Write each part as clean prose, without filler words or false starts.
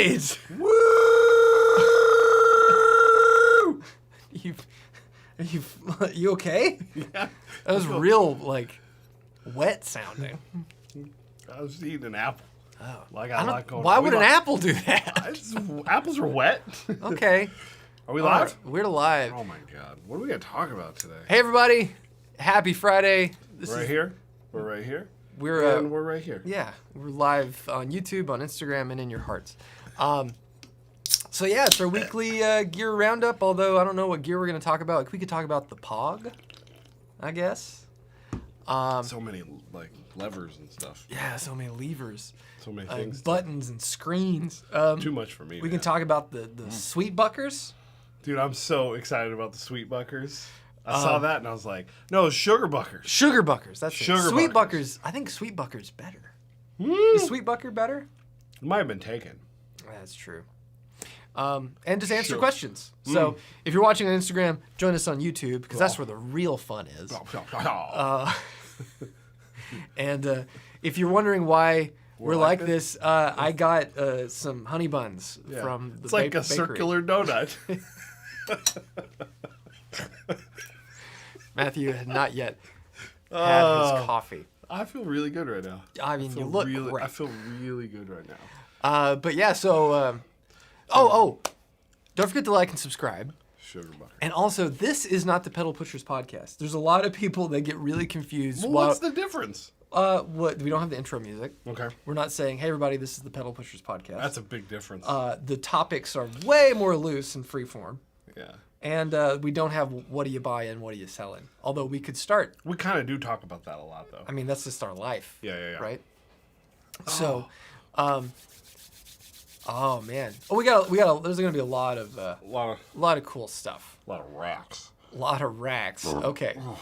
right. Woo! You okay? Yeah. That was real, like, wet sounding. I was eating an apple. Oh. Like I like going. Why would an apple do that? Apples are wet. Okay. Are we live? We're live. Oh my god. What are we going to talk about today? Hey, everybody. Happy Friday. We're right here. We're right here. We're right here. Yeah. We're live on YouTube, on Instagram, and in your hearts. So, yeah, it's our weekly gear roundup, although I don't know what gear we're going to talk about. Like, we could talk about the Pog, I guess. So many, like, levers and stuff. Yeah, so many levers. So many things. Buttons and screens. Too much for me, We can talk about the Sweet Buckers. Dude, I'm so excited about the Sweet Buckers. I saw that and I was like, no, it's Sugar Buckers. Sugar Buckers, that's Sugar it. Sweet Buckers. Buckers, I think Sweet Buckers better. Mm. Is Sweet Bucker better? It might have been taken. That's true. And just answer Sure. questions. So if you're watching on Instagram, join us on YouTube because that's where the real fun is. And if you're wondering why we're like this, I got some honey buns from the It's like a bakery. circular donut. Matthew had not yet had his coffee. I feel really good right now. I mean, you look great. I feel really good right now. But yeah, so don't forget to like and subscribe. Sugar Bucker. And also, this is not the Pedal Pushers podcast. There's a lot of people that get really confused. Well, what's the difference? What we don't have the intro music. Okay. We're not saying, "Hey, everybody, this is the Pedal Pushers podcast." That's a big difference. The topics are way more loose and free form. Yeah. And we don't have what do you buy and what are you selling. Although we could start. We kind of do talk about that a lot, though. I mean, that's just our life. Yeah. Right. So, oh man. Oh, we got. There's gonna be a lot of cool stuff. A lot of racks. A lot of racks. Okay. Oh,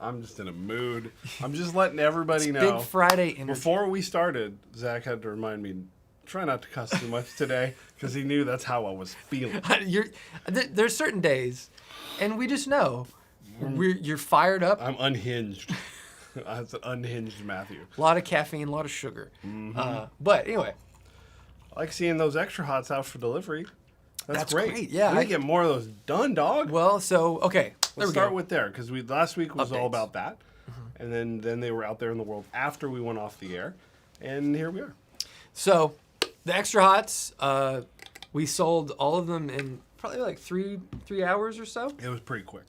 I'm just in a mood. I'm just letting everybody know. Big Friday energy. Before we started, Zach had to remind me, try not to cuss too much today, because he knew that's how I was feeling. There's certain days, and we just know you're fired up. I'm unhinged. That's an unhinged Matthew. A lot of caffeine, a lot of sugar. But anyway. I like seeing those extra hots out for delivery. That's great. Yeah, we need to get more of those done, dog. Well, so okay. Let's start with there, because last week was all Updates. about that, and then they were out there in the world after we went off the air, and here we are. So the extra hots, we sold all of them in probably like three hours or so. It was pretty quick.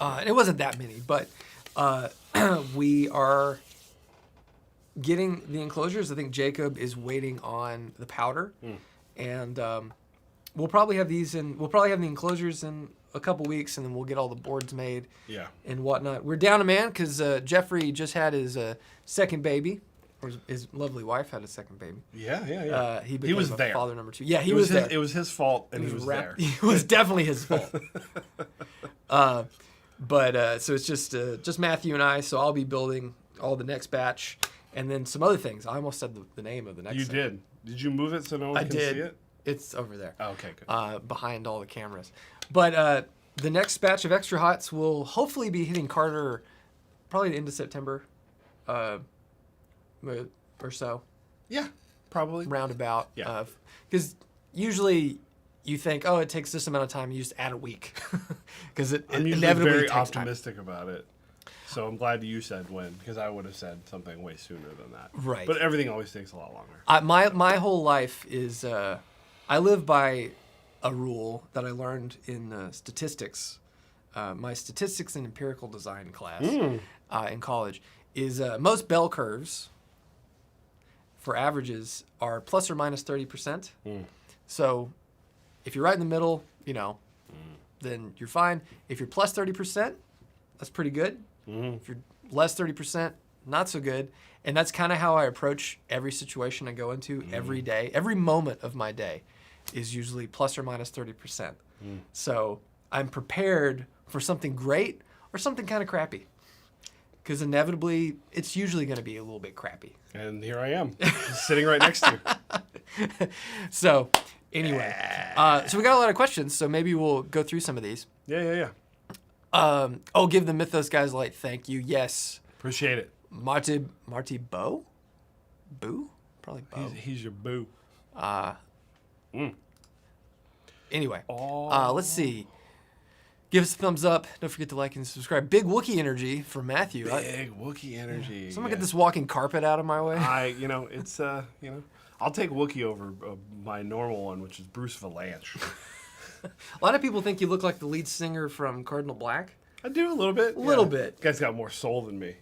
And it wasn't that many, but we are getting the enclosures. I think Jacob is waiting on the powder, and we'll probably have these in. We'll probably have the enclosures in a couple weeks, and then we'll get all the boards made. Yeah. And whatnot. We're down a man because Jeffrey just had his second baby, or his lovely wife had a second baby. Yeah. He became was a there. father number 2. Yeah, he was there. It was his fault, and he was there. It was definitely his fault. But so it's just Matthew and I. So I'll be building all the next batch, and then some other things. I almost said the name of the next. You thing. did. Did you move it so no one can see it? It's over there. Oh, okay, good. Behind all the cameras. But the next batch of extra hots will hopefully be hitting Carter probably the end of September, or so. Yeah, probably. Roundabout. Yeah. Because usually you think, oh, it takes this amount of time. You just add a week. Because I'm usually inevitably very takes optimistic about it. So I'm glad you said when, because I would have said something way sooner than that. Right. But everything always takes a lot longer. My whole life is I live by a rule that I learned in statistics. My statistics and empirical design class in college is most bell curves for averages are plus or minus 30%. So if you're right in the middle, then you're fine. If you're plus 30%, that's pretty good. If you're less 30%, not so good. And that's kind of how I approach every situation I go into every day. Every moment of my day is usually plus or minus 30%. So I'm prepared for something great or something kind of crappy. Because inevitably, it's usually going to be a little bit crappy. And here I am, sitting right next to you. So anyway, so we got a lot of questions, so maybe we'll go through some of these. Yeah. Give the Mythos guys a light thank you. Yes. Appreciate it. Marty Bo? Boo? Probably Bo. He's your boo. Anyway, Oh. let's see. Give us a thumbs up. Don't forget to like and subscribe. Big Wookiee energy from Matthew. Big Wookiee energy. Someone yeah. get this walking carpet out of my way. It's I'll take Wookiee over my normal one, which is Bruce Valanche. A lot of people think you look like the lead singer from Cardinal Black. I do a little bit. A little bit. Guy's got more soul than me.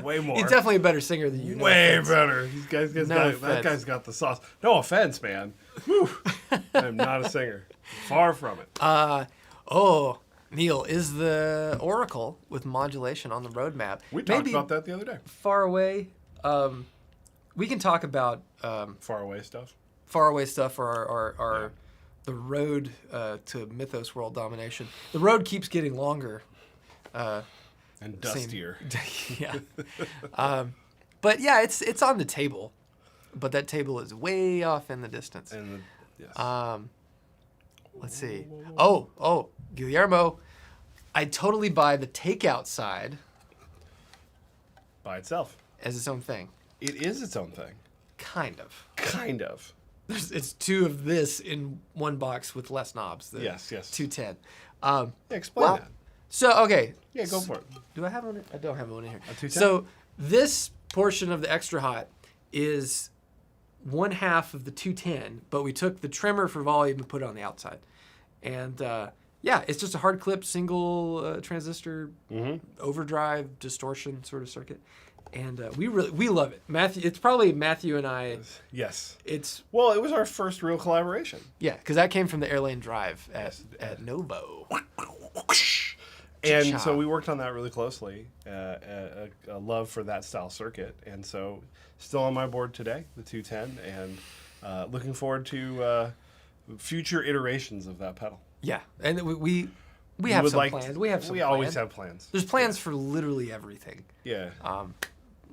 Way more. He's definitely a better singer than you. Way better. That guy's got the sauce. No offense, man. Whew. I'm not a singer. Far from it. Neil is the Oracle with modulation on the roadmap. We talked about that the other day. Far away. We can talk about Far away stuff. Or the road to Mythos world domination. The road keeps getting longer. And dustier. Yeah. But yeah, it's on the table. But that table is way off in the distance. Yes. Let's see. Oh, Guillermo. I totally buy the takeout side By itself. as its own thing. It is its own thing. Kind of. Kind of. It's two of this in one box with less knobs. Yes. 210. Explain that. So, okay. Yeah, go for it. Do I have one? I don't have one in here. A 210? So this portion of the extra hot is one half of the 210, but we took the trimmer for volume and put it on the outside. And it's just a hard clipped single transistor overdrive distortion sort of circuit. And we love it. Matthew, it's probably Matthew and I. Yes. It was our first real collaboration. Yeah, because that came from the Airlane Drive at Novo. And so we worked on that really closely, a love for that style circuit. And so still on my board today, the 210, and looking forward to future iterations of that pedal. Yeah, and we have some plans. We always have plans. There's plans for literally everything. Yeah.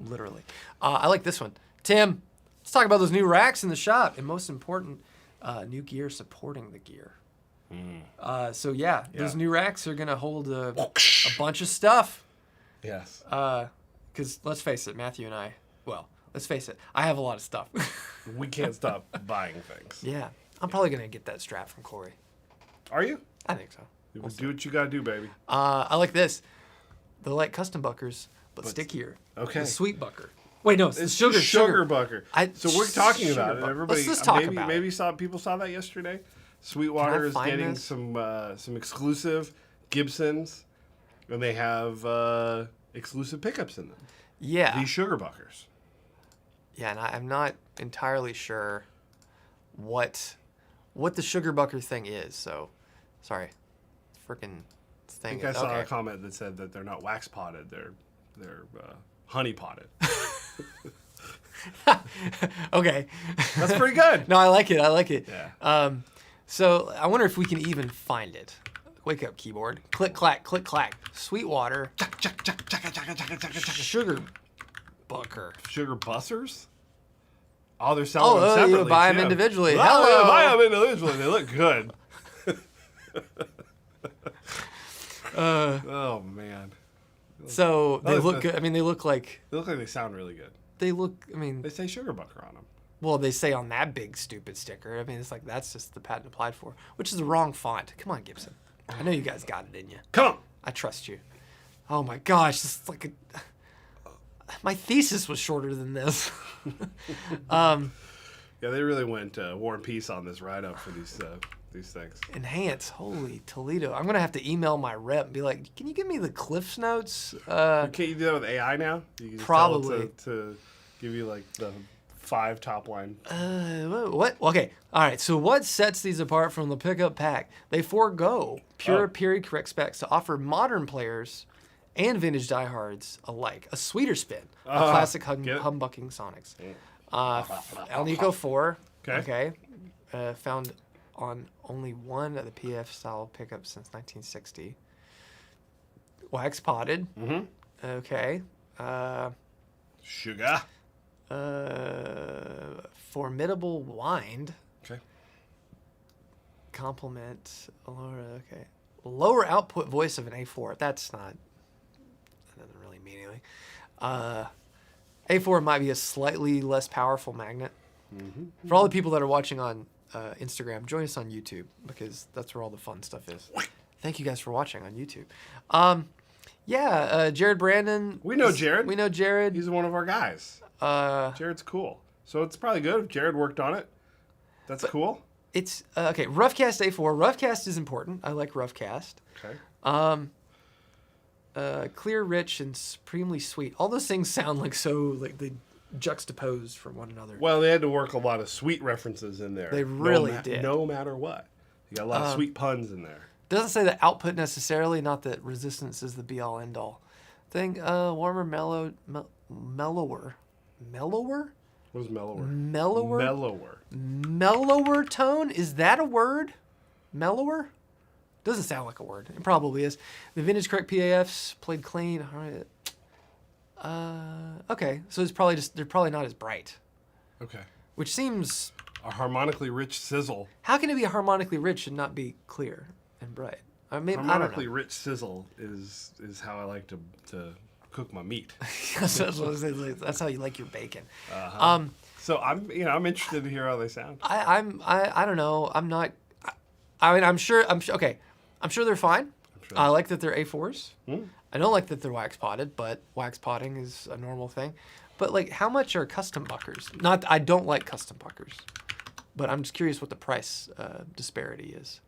Literally. I like this one. Tim, let's talk about those new racks in the shop, and most important, new gear supporting the gear. Those new racks are going to hold a bunch of stuff. Yes. Because let's face it, Matthew and I, I have a lot of stuff. We can't stop buying things. Yeah. I'm probably going to get that strap from Corey. Are you? I think so. We'll do what you got to do, baby. I like this. They're like custom buckers, but stickier. Okay. The sweet bucker. Wait, no, it's the sugar bucker. So we're talking about it. Everybody, let's talk about maybe it. people saw that yesterday. Sweetwater is getting some exclusive Gibsons, and they have exclusive pickups in them. Yeah. These sugar buckers. Yeah, and I'm not entirely sure what the sugar bucker thing is. So, sorry, freaking thing. I think I saw a comment that said that they're not wax potted; they're honey potted. Okay, that's pretty good. No, I like it. Yeah. So I wonder if we can even find it. Wake up, keyboard. Click clack, click clack. Sweetwater. Sugar bucker. Sugar bussers. Oh, they're selling them separately. You buy them individually. Hello. Hello. Buy them individually. They look good. Oh man. So they look good. I mean, they look like they sound really good. They say sugar bucker on them. Well, they say on that big stupid sticker. I mean, it's like that's just the patent applied for, which is the wrong font. Come on, Gibson. I know you guys got it in you. Come on. I trust you. Oh my gosh, this is like my thesis was shorter than this. Yeah, they really went War and Peace on this write-up for these things. Enhance, holy Toledo! I'm gonna have to email my rep and be like, "Can you give me the Cliff's Notes?" Can't you do that with AI now? You can just probably tell it to give you like the 5 top line. What? Okay, all right. So what sets these apart from the pickup pack? They forego pure period correct specs to offer modern players and vintage diehards alike a sweeter spin, a classic humbucking Sonics. Alnico 4. Okay. Found on only one of the PF style pickups since 1960. Wax potted. Mm-hmm. Okay. Sugar. Formidable wind. Okay. Complement. Okay. Lower output voice of an A4. That doesn't really mean anything. A4 might be a slightly less powerful magnet. For all the people that are watching on Instagram, join us on YouTube because that's where all the fun stuff is. Thank you guys for watching on YouTube. Jared Brandon. We know Jared. We know Jared. He's one of our guys. Jared's cool. So it's probably good if Jared worked on it. That's cool. It's okay. Roughcast A4. Roughcast is important. I like Roughcast. Okay. Clear, rich, and supremely sweet. All those things sound like they juxtaposed from one another. Well, they had to work a lot of sweet references in there. They really did. No matter what. You got a lot of sweet puns in there. Doesn't say the output necessarily, not that resistance is the be-all, end-all thing. Warmer, mellower. Mellower? What is mellower? Mellower. Mellower tone? Is that a word? Mellower? Doesn't sound like a word. It probably is. The vintage correct PAFs played clean. All right. Okay, so they're probably not as bright. Okay. Which seems A harmonically rich sizzle. How can it be harmonically rich and not be clear and bright? I mean, Harmonically rich sizzle is how I like to cook my meat. That's how you like your bacon. So I'm interested to hear how they sound. I don't know. I'm not. I mean, I'm sure. Okay. I'm sure they're fine. Sure. I like that they're A4s. Mm. I don't like that they're wax potted, but wax potting is a normal thing. But like, how much are custom buckers? I don't like custom buckers, but I'm just curious what the price disparity is.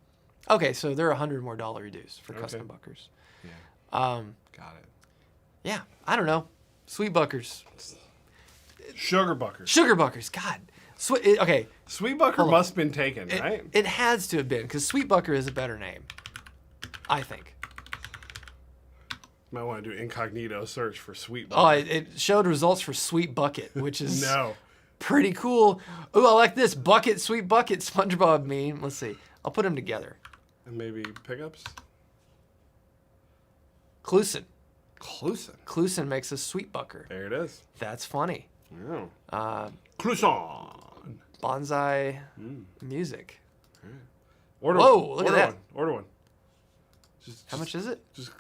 Okay, so they're $100 more dues for custom buckers. Yeah. Got it. Yeah, I don't know. Sweet buckers. Sugar buckers. Sugar buckers. God. Okay. Sweet bucker must have been taken, right? It has to have been, because Sweet Bucker is a better name, I think. Might want to do incognito search for Sweet Oh, Bucker. it showed results for Sweet Bucket, which is No. pretty cool. Ooh, I like this. Bucket, Sweet Bucket, SpongeBob meme. Let's see. I'll put them together. And maybe pickups? Clusin. Clusin Makes a Sweet Bucker. There it is. That's funny. Yeah. Clusin. Bonsai music. Order Whoa, one. look at that. Order one. How much is it? Just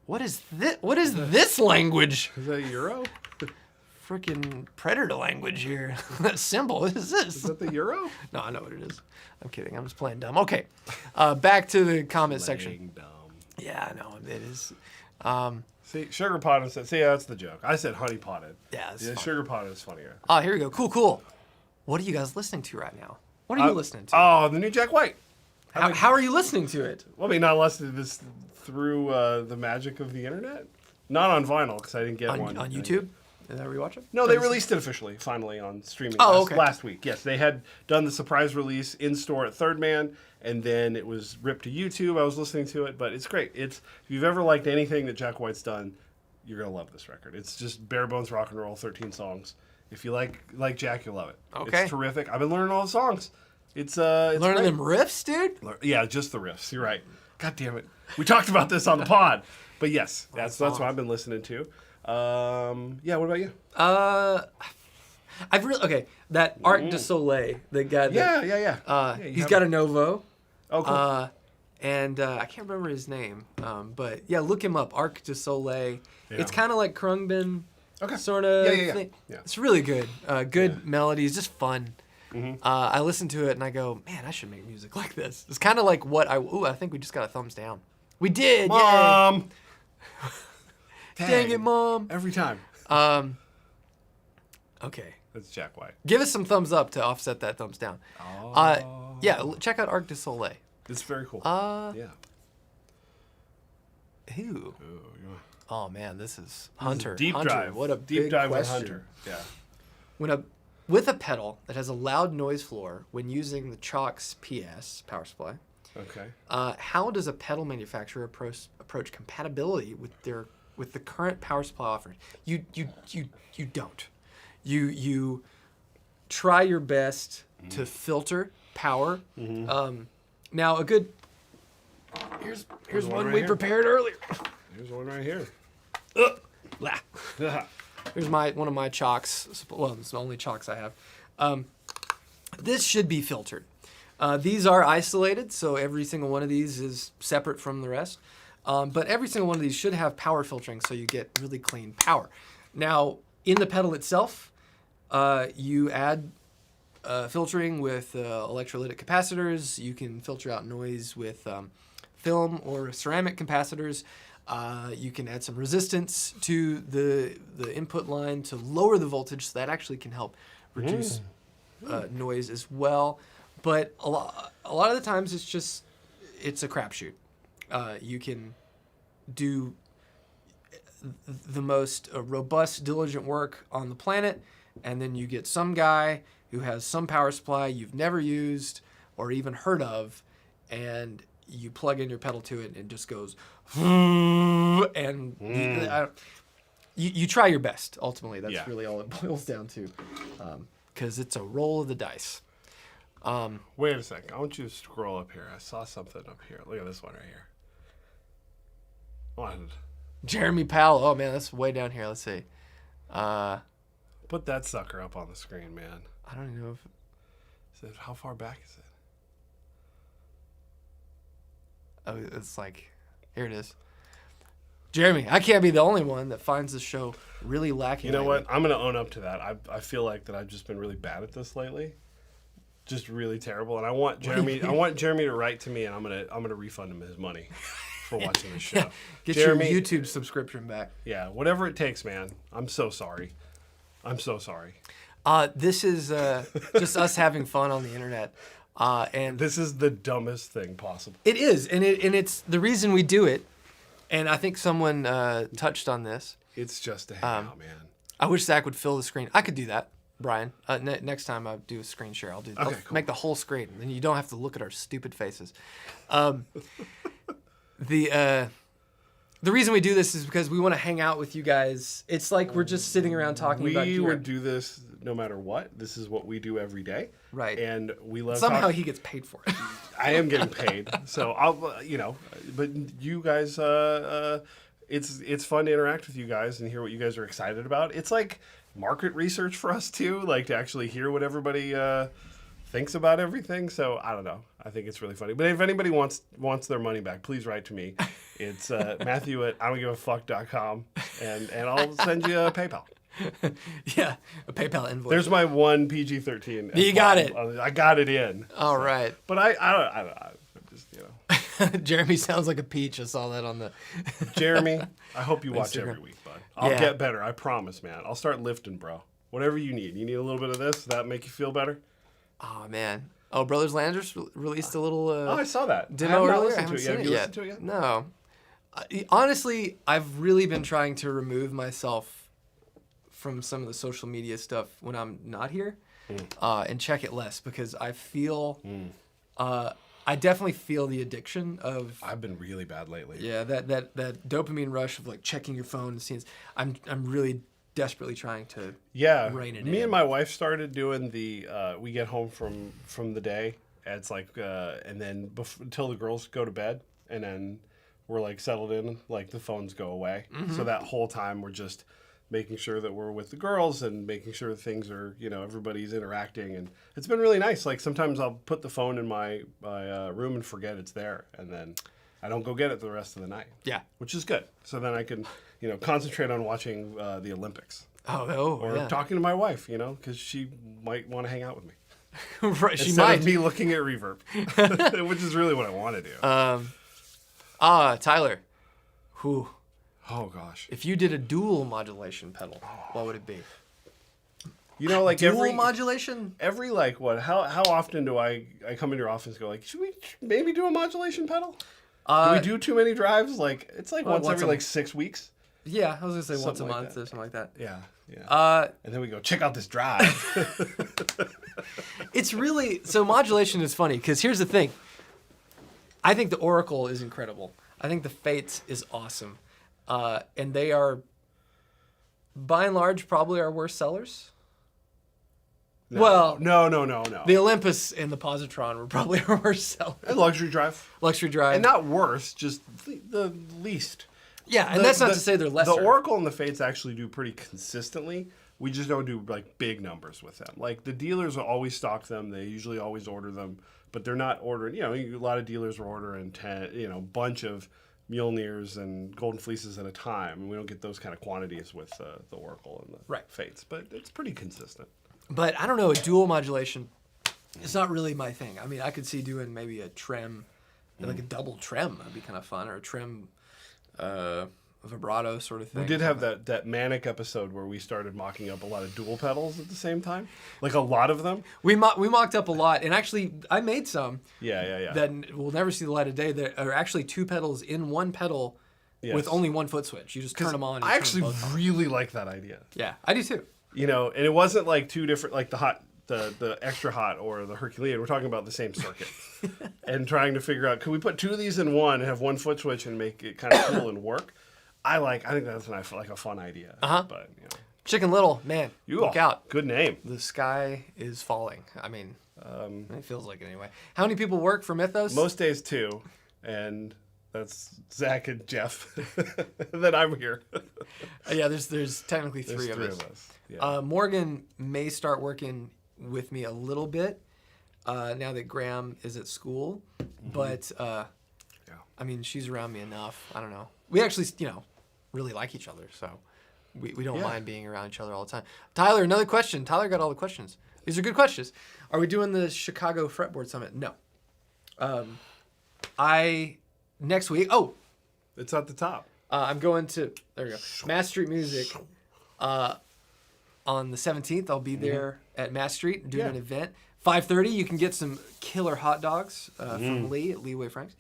What is this? What is this language? is that a euro? Freaking predator language here. That symbol. What is this? Is that the euro? No, I know what it is. I'm kidding. I'm just playing dumb. Okay. Back to the comment section. Playing dumb. Yeah, I know. It is. See, sugar potted said, see, that's the joke. I said honey potted. Yeah, it's fun. Sugar potted is funnier. Oh, here we go. Cool. What are you guys listening to right now? What are you listening to? Oh, the new Jack White. How are you listening to it? Well, I mean, not listening to this through the magic of the internet. Not on vinyl, because I didn't get one. On YouTube? Is that where you watch it? No, they released it officially, finally, on streaming okay. last week. Yes, they had done the surprise release in-store at Third Man, and then it was ripped to YouTube. I was listening to it, but it's great. If you've ever liked anything that Jack White's done, you're going to love this record. It's just bare bones rock and roll, 13 songs. If you like Jack, you'll love it. Okay. It's terrific. I've been learning all the songs. It's learning great. Them riffs, dude? Yeah, just the riffs. You're right. God damn it. We talked about this on the pod. But yes, that's what I've been listening to. Yeah, what about you? That Arc du Soleil, the guy that Yeah. he's got a Novo. Oh, cool. And I can't remember his name. But yeah, look him up. Arc du Soleil. Yeah. It's kind of like Krungbin sort of thing. Yeah. It's really good. Good melodies, just fun. Mm-hmm. I listen to it and I go, man, I should make music like this. It's kind of like what I think we just got a thumbs down. We did. Mom. Dang it, Mom. Every time. Okay. That's Jack White. Give us some thumbs up to offset that thumbs down. Yeah, check out Arc du Soleil. It's very cool. Yeah. Who? Ooh, Oh man, this is Hunter. Deep Hunter. dive. What a deep big dive with question. Hunter. Yeah. With a pedal that has a loud noise floor when using the Chalk's PS power supply. Okay. How does a pedal manufacturer approach compatibility with the current power supply offered? You don't. You try your best to filter power. Mm-hmm. Now here's one right we here. prepared earlier. Here's one right here. Here's one of my chalks. Well, it's the only chalks I have. This should be filtered. These are isolated, so every single one of these is separate from the rest. But every single one of these should have power filtering, so you get really clean power. Now, in the pedal itself, you add filtering with electrolytic capacitors. You can filter out noise with film or ceramic capacitors. You can add some resistance to the input line to lower the voltage, so that actually can help reduce noise as well. But a lot of the times it's a crapshoot. You can do the most robust, diligent work on the planet, and then you get some guy who has some power supply you've never used or even heard of, and you plug in your pedal to it and it just goes and you try your best. Ultimately, that's really all it boils down to, because it's a roll of the dice. Wait a second. I want you to scroll up here. I saw something up here. Look at this one right here. What? Jeremy Powell. Oh, man, that's way down here. Let's see. Put that sucker up on the screen, man. I don't even know if... How far back is it? Oh, it's like... Here it is. Jeremy, I can't be the only one that finds the show really lacking. You know what? I'm going to own up to that. I feel like that I've just been really bad at this lately. Just really terrible. And I want Jeremy to write to me, and I'm gonna refund him his money for watching the show. Get Jeremy, your YouTube subscription back. Yeah, whatever it takes, man. I'm so sorry. This is just us having fun on the internet. And this is the dumbest thing possible. It is, and it's the reason we do it. And I think someone touched on this. It's just a hangout, man. I wish Zach would fill the screen. I could do that, Brian. Next time I do a screen share, I'll cool. Make the whole screen, and then you don't have to look at our stupid faces. The reason we do this is because we want to hang out with you guys. It's like we're just sitting around talking about gear. We would do this no matter what. This is what we do every day. Right. And we love Somehow he gets paid for it. I am getting paid. So I'll, but you guys, it's fun to interact with you guys and hear what you guys are excited about. It's like market research for us too, like to actually hear what everybody thinks about everything. So I don't know. I think it's really funny. But if anybody wants their money back, please write to me. It's Matthew@IDon'tGiveAfuck.com, and I'll send you a PayPal. Yeah, a PayPal invoice. There's my one PG-13. You got it. I got it in. All right. But I don't. I'm just Jeremy sounds like a peach. I saw that on the. Jeremy, I hope you watch Instagram. every week, bud. I'll get better. I promise, man. I'll start lifting, bro. Whatever you need. You need a little bit of this? Does that make you feel better? Oh man. Oh, Brothers Landers released a little. I saw that. Demo earlier. I Have you listened to it yet? No. Honestly, I've really been trying to remove myself from some of the social media stuff when I'm not here, and check it less, because I feel, I definitely feel the addiction of. I've been really bad lately. Yeah, that dopamine rush of like checking your phone and seeing. I'm really desperately trying to. Rein it in. Me and my wife started doing the. We get home from the day. It's like, and then until the girls go to bed, and then we're like settled in, like the phones go away. So that whole time we're just making sure that we're with the girls and making sure things are, everybody's interacting. And it's been really nice. Like sometimes I'll put the phone in my room and forget it's there. And then I don't go get it the rest of the night. Yeah. Which is good. So then I can, concentrate on watching the Olympics. Or talking to my wife, because she might want to hang out with me. Right, she Instead might. of me looking at Reverb, which is really what I want to do. Tyler. Whew. Oh, gosh. If you did a dual modulation pedal, what would it be? Like dual modulation? Every like what? How often do I come into your office and go like, should we maybe do a modulation pedal? Do we do too many drives? Like it's like once every like 6 weeks. Yeah, I was gonna say once a Something like month that. or something like that. Yeah. And then we go check out this drive. It's really so modulation is funny because here's the thing. I think the Oracle is incredible. I think the Fates is awesome, and they are, by and large, probably our worst sellers. No. Well, no. The Olympus and the Positron were probably our worst sellers. And luxury drive. And not worse, just the least. Yeah, and that's not to say they're lesser. The Oracle and the Fates actually do pretty consistently. We just don't do like big numbers with them. Like the dealers will always stock them. They usually always order them, but they're not ordering. A lot of dealers are ordering bunch of Mjolnirs and Golden Fleeces at a time. And we don't get those kind of quantities with the Oracle and the Fates, but it's pretty consistent. But I don't know, a dual modulation, it's not really my thing. I mean, I could see doing maybe a trem, like a double trem. That'd be kind of fun, or a trem vibrato sort of thing. We did have that manic episode where we started mocking up a lot of dual pedals at the same time, like a lot of them. We mocked up a lot, and actually I made some. Yeah. That will never see the light of day. That are actually two pedals in one pedal with only one foot switch. You just turn them on. And I actually turn them both on. really like that idea. Yeah, I do too. You know, and it wasn't like two different, like the extra hot or the Herculean. We're talking about the same circuit, and trying to figure out, could we put two of these in one and have one foot switch and make it kind of cool and work? I think that's like a fun idea. But you know. Chicken Little, man, look out! Good name. The sky is falling. I mean, it feels like it anyway. How many people work for Mythos? Most days 2, and that's Zach and Jeff. And then I'm here. Yeah, there's technically three of us. Yeah. Morgan may start working with me a little bit now that Graham is at school, but I mean, she's around me enough. I don't know. We actually, really like each other, so we don't mind being around each other all the time. Tyler, another question. Tyler got all the questions. These are good questions. Are we doing the Chicago Fretboard Summit? No. Next week. Oh, it's at the top. I'm going to Mass Street Music. On the 17th, I'll be there at Mass Street doing an event. 5:30, you can get some killer hot dogs from Lee at Leeway Franks.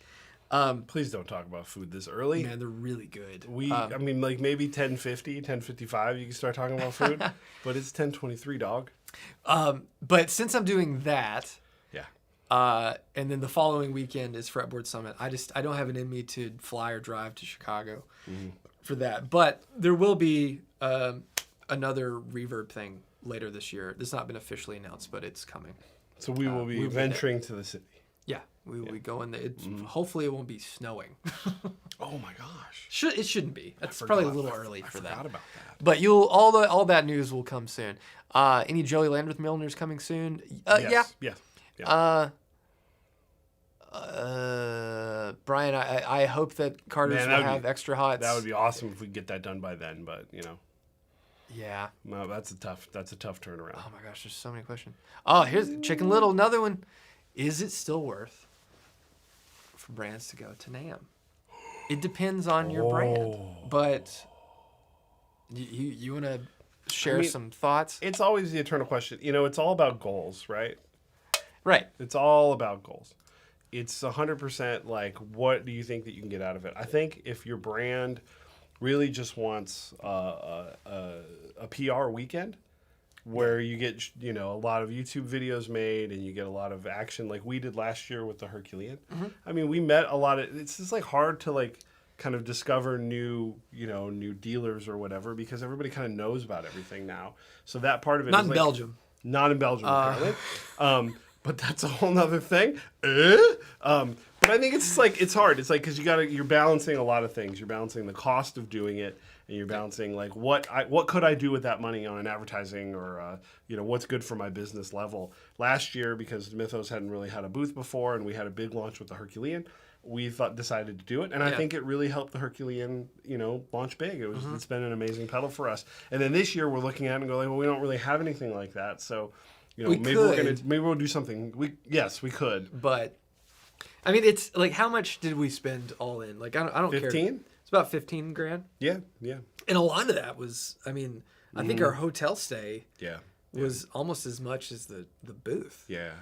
Please don't talk about food this early. Man, they're really good. I mean, like maybe 10:50, 10:55, you can start talking about food. But it's 10:23, dog. But since I'm doing that, yeah, and then the following weekend is Fretboard Summit. I don't have it in me to fly or drive to Chicago for that. But there will be another reverb thing later this year. It's not been officially announced, but it's coming. So we will be venturing to the city. Yeah, we will be going there. Hopefully it won't be snowing. Oh my gosh! It shouldn't be. That's probably a little early for that. I forgot about that. But all that news will come soon. Any Joey Landreth Milners coming soon? Yes. Brian, I hope that Carter's will have extra hots. That would be awesome if we could get that done by then. But Yeah. No, that's a tough turnaround. Oh my gosh, there's so many questions. Oh, here's Chicken Little, another one. Is it still worth for brands to go to NAMM? It depends on your brand, but you want to share some thoughts? It's always the eternal question. It's all about goals, right? Right. It's all about goals. It's 100% like, what do you think that you can get out of it? I think if your brand really just wants a PR weekend where you get a lot of YouTube videos made and you get a lot of action like we did last year with the Herculean. I mean, we met a lot of, it's just like hard to like kind of discover new dealers or whatever, because everybody kind of knows about everything now. So that part of it not is in like, Belgium. Not in Belgium, apparently. But that's a whole nother thing. But I think it's like, it's hard. It's like, because you're balancing a lot of things. You're balancing the cost of doing it, and you're balancing like what could I do with that money on an advertising or what's good for my business level. Last year, because Mythos hadn't really had a booth before, and we had a big launch with the Herculean, we decided to do it, and I think it really helped the Herculean, launch big. It's been an amazing pedal for us. And then this year we're looking at it and going, well, we don't really have anything like that, so maybe we'll do something. We could. But I mean, it's like, how much did we spend all in? Like, I don't 15? care. 15? It's about $15,000. Yeah. And a lot of that was, I mean, I think our hotel stay was almost as much as the booth. Yeah.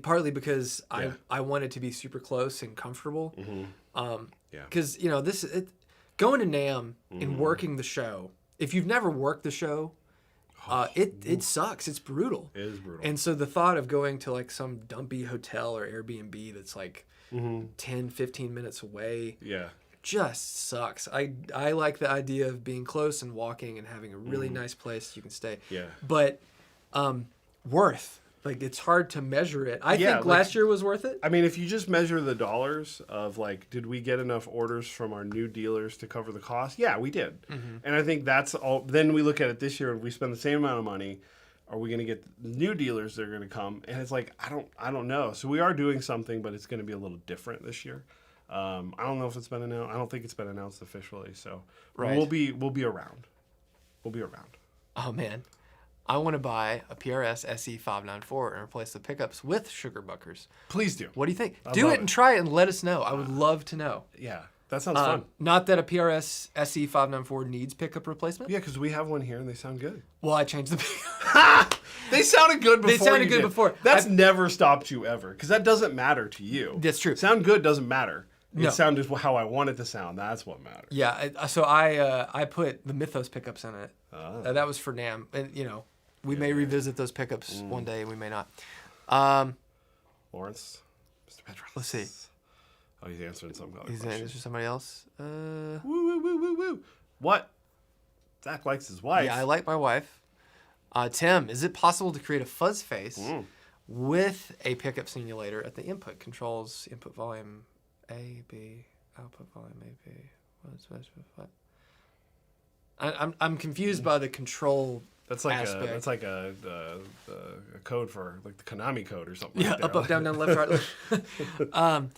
Partly because I wanted to be super close and comfortable. Because going to NAMM and working the show, if you've never worked the show, it sucks. It's brutal. It is brutal. And so the thought of going to like some dumpy hotel or Airbnb that's like 10, 15 minutes away just sucks. I like the idea of being close and walking and having a really nice place you can stay. Yeah. But worth. Like, it's hard to measure it. I think last year was worth it. I mean, if you just measure the dollars of, like, did we get enough orders from our new dealers to cover the cost? Yeah, we did. And I think that's all. Then we look at it this year, and we spend the same amount of money. Are we going to get new dealers that are going to come? And it's like, I don't know. So we are doing something, but it's going to be a little different this year. I don't know if it's been announced. I don't think it's been announced officially. So we'll be around. We'll be around. Oh man, I want to buy a PRS SE 594 and replace the pickups with sugar buckers. Please do. What do you think? I Do love it and try it and let us know. I would love to know. Yeah, that sounds fun. Not that a PRS SE 594 needs pickup replacement. Yeah, because we have one here and they sound good. Well, I changed the pickup. They sounded good before. They sounded you good did. before. That's never stopped you ever, because that doesn't matter to you. That's true. Sound good doesn't matter. No. It sounded how I want it to sound. That's what matters. Yeah, so I put the Mythos pickups in it. Oh. That was for NAMM, and we may revisit those pickups one day, and we may not. Lawrence, Mr. Petros. Let's see. Oh, he's answering some other Is question. this for somebody else? Woo, woo, woo, woo, woo. What? Zach likes his wife. Yeah, I like my wife. Tim, is it possible to create a fuzz face with a pickup simulator at the input controls? Input volume A, B, output volume A, B. What? I'm confused by the control. That's like aspect. a code for like the Konami code or something. Yeah, like that. up, down, left, right.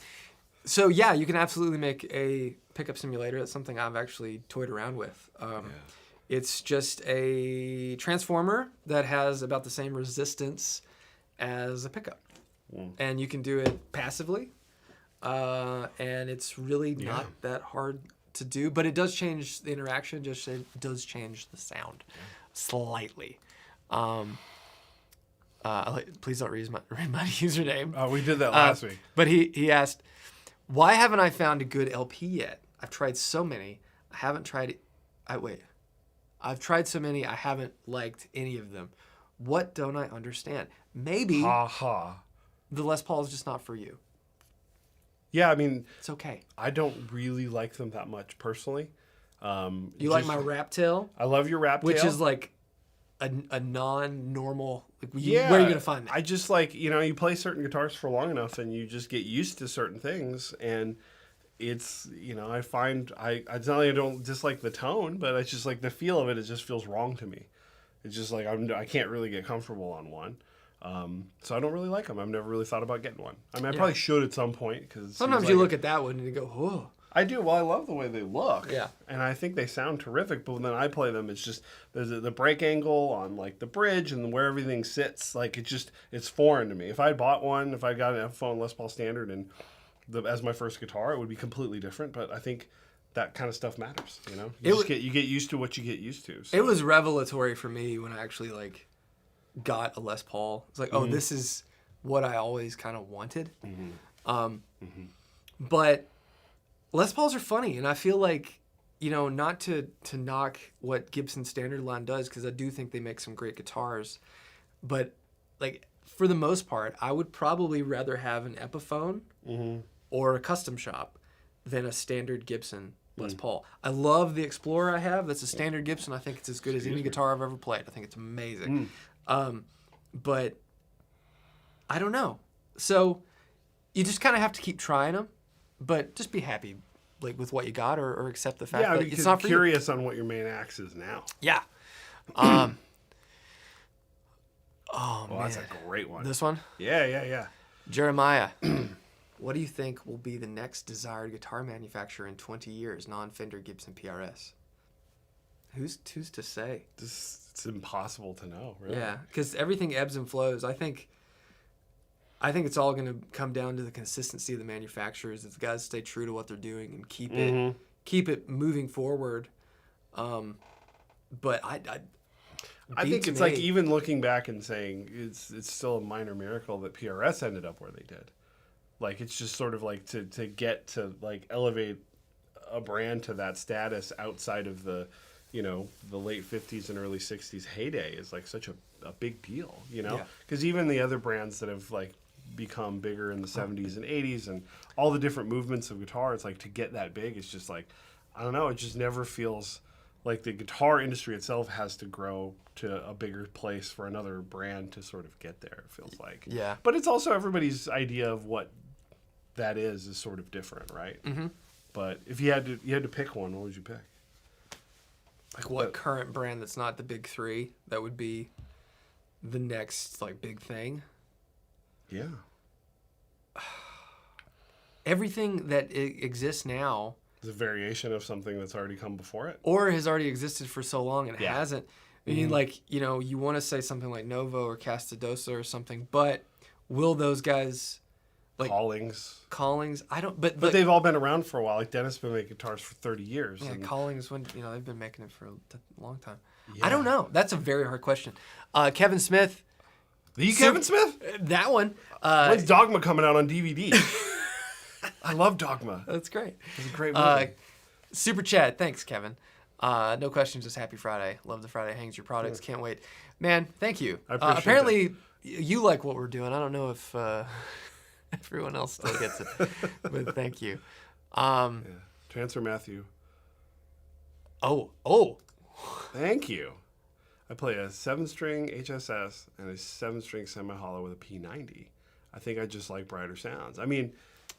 So yeah, you can absolutely make a pickup simulator. That's something I've actually toyed around with. It's just a transformer that has about the same resistance as a pickup, and you can do it passively, and it's really not that hard to do. But it does change the interaction. Just it does change the sound slightly. Please don't read my username. Oh, we did that last week. But he asked, why haven't I found a good LP yet? I've tried so many. I haven't tried it. I've tried so many. I haven't liked any of them. What don't I understand? Maybe the Les Paul is just not for you. Yeah, I mean, It's okay. I don't really like them that much personally. You like my rap tail, I love your rap tail. which is like a non-normal. Like, where are you gonna find that? I just like, you play certain guitars for long enough and you just get used to certain things, and it's, I find it's not like I don't dislike the tone, but it's just like the feel of it just feels wrong to me. It's just like I can't really get comfortable on one. So I don't really like them. I've never really thought about getting one. I mean, I probably should at some point, because Sometimes you look at that one and you go, "Oh." I do. Well, I love the way they look. Yeah. And I think they sound terrific. But when I play them, it's just there's the break angle on like the bridge and where everything sits. Like it's foreign to me. If I bought one, if I got an Epiphone Les Paul Standard and as my first guitar, it would be completely different. But I think that kind of stuff matters. You get used to what you get used to. So. It was revelatory for me when I actually got a Les Paul. It's like, oh, this is what I always kind of wanted. But Les Pauls are funny, and I feel like, not to knock what Gibson Standard Line does, because I do think they make some great guitars, but for the most part, I would probably rather have an Epiphone or a custom shop than a standard Gibson Les Paul. I love the Explorer I have. That's a standard Gibson. I think it's as good as any guitar I've ever played. I think it's amazing. But I don't know. So you just kind of have to keep trying them, but just be happy with what you got, or accept the fact that it's not for you. I'm curious on what your main axe is now. Yeah. Well, Man. that's a great one. This one? Yeah. Jeremiah, what do you think will be the next desired guitar manufacturer in 20 years, non-Fender Gibson PRS? Who's to say? It's impossible to know, really. Yeah, because everything ebbs and flows. I think it's all going to come down to the consistency of the manufacturers. If the guys stay true to what they're doing and keep it moving forward. But I think it's like, even looking back and saying it's still a minor miracle that PRS ended up where they did. Like, it's just sort of like to get to elevate a brand to that status outside of the late 50s and early 60s heyday is such a big deal, because even the other brands that have become bigger in the 70s and 80s and all the different movements of guitar, it's to get that big, it's just I don't know, it just never feels like the guitar industry itself has to grow to a bigger place for another brand to sort of get there, it feels like. Yeah. But it's also everybody's idea of what that is sort of different, right? But if you had to pick one, what would you pick? What current brand that's not the big three that would be the next big thing? Yeah. Everything that exists now is a variation of something that's already come before it, or has already existed for so long and hasn't. I mean, like, you know, you want to say something like Novo or Castadosa or something, but will those guys, like Callings, I don't, but they've all been around for a while. Like Dennis been making guitars for 30 years. Yeah, and Callings, when, you know, they've been making it for a long time. Yeah. I don't know. That's a very hard question. Kevin Smith. Kevin Smith? That one. When's Dogma coming out on DVD? I love Dogma. That's great. It's a great movie. Super chat. Thanks, Kevin. No questions, just happy Friday. Love the Friday Hangs Your Products. Can't wait. Man, thank you. I appreciate apparently, you like what we're doing. I don't know if everyone else still gets it, but thank you. Transfer Matthew. Oh. Thank you. I play a 7-string HSS and a 7-string semi-hollow with a P90. I think I just like brighter sounds. I mean,